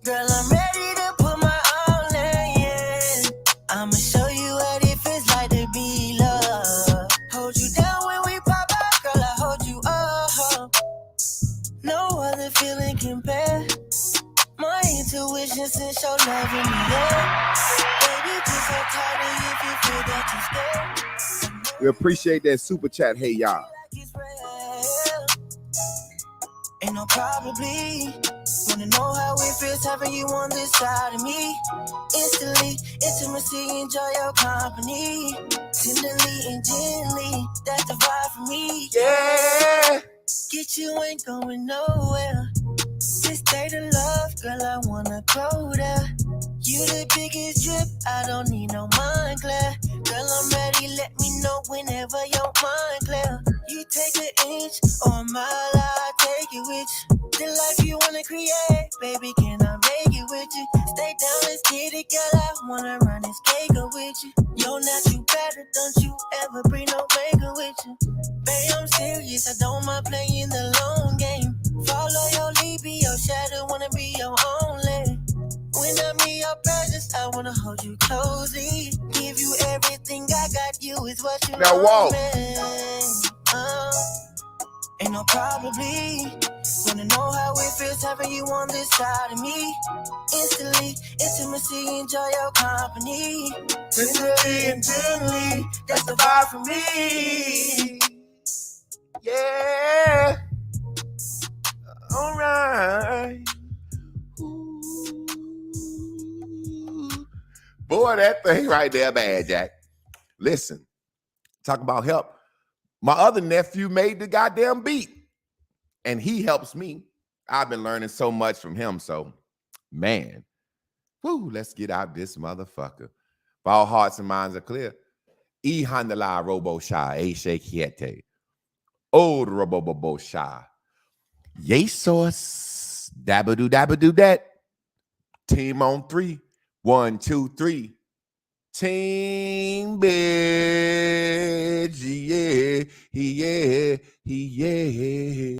Girl, I'm ready to put my all in, yeah. I'ma show you what it feels like to be loved. Hold you down when we pop out, girl, I hold you up. No other feeling compare. My intuition since your love in the air. Baby, just so tired of you if you feel that you scared. We appreciate that super chat. Hey, y'all. Like it's real. Ain't no probably. Wanna know how it feels having you on this side of me. Instantly, intimacy, enjoy your company. Tenderly and gently, that's the vibe for me. Yeah. Get you ain't going nowhere. This state of love, girl, I wanna go there. You the biggest drip, I don't need no mind clear. Girl, I'm ready, let me know whenever your mind clear. You take an inch or a mile, I take it with you. The life you wanna create, baby, can I make it with you? Stay down, let's get it, girl, I wanna run this cake with you. Yo, not you better, don't you ever bring no maker with you. Babe, I'm serious, I don't mind playing the long game. Follow your lead, be your shadow, wanna be your only. When I'm in your presence, I wanna hold you closely. Give you everything I got, you is what you Now walk. Ain't no probably. Wanna know how it feels having you on this side of me. Instantly, intimacy, enjoy your company. Tenderly and gently, that's the vibe for me. Yeah. All right. Ooh. Boy, that thing right there, bad, Jack. Listen, talk about help. My other nephew made the goddamn beat, and he helps me. I've been learning so much from him. So, man, woo, let's get out this motherfucker. If all hearts and minds are clear, E handala robo sha, a shekiete. Old robo sha. Yay sauce. Dabba do that. Team on 3. 1, 2, 3. Team bitch, yeah, yeah, yeah.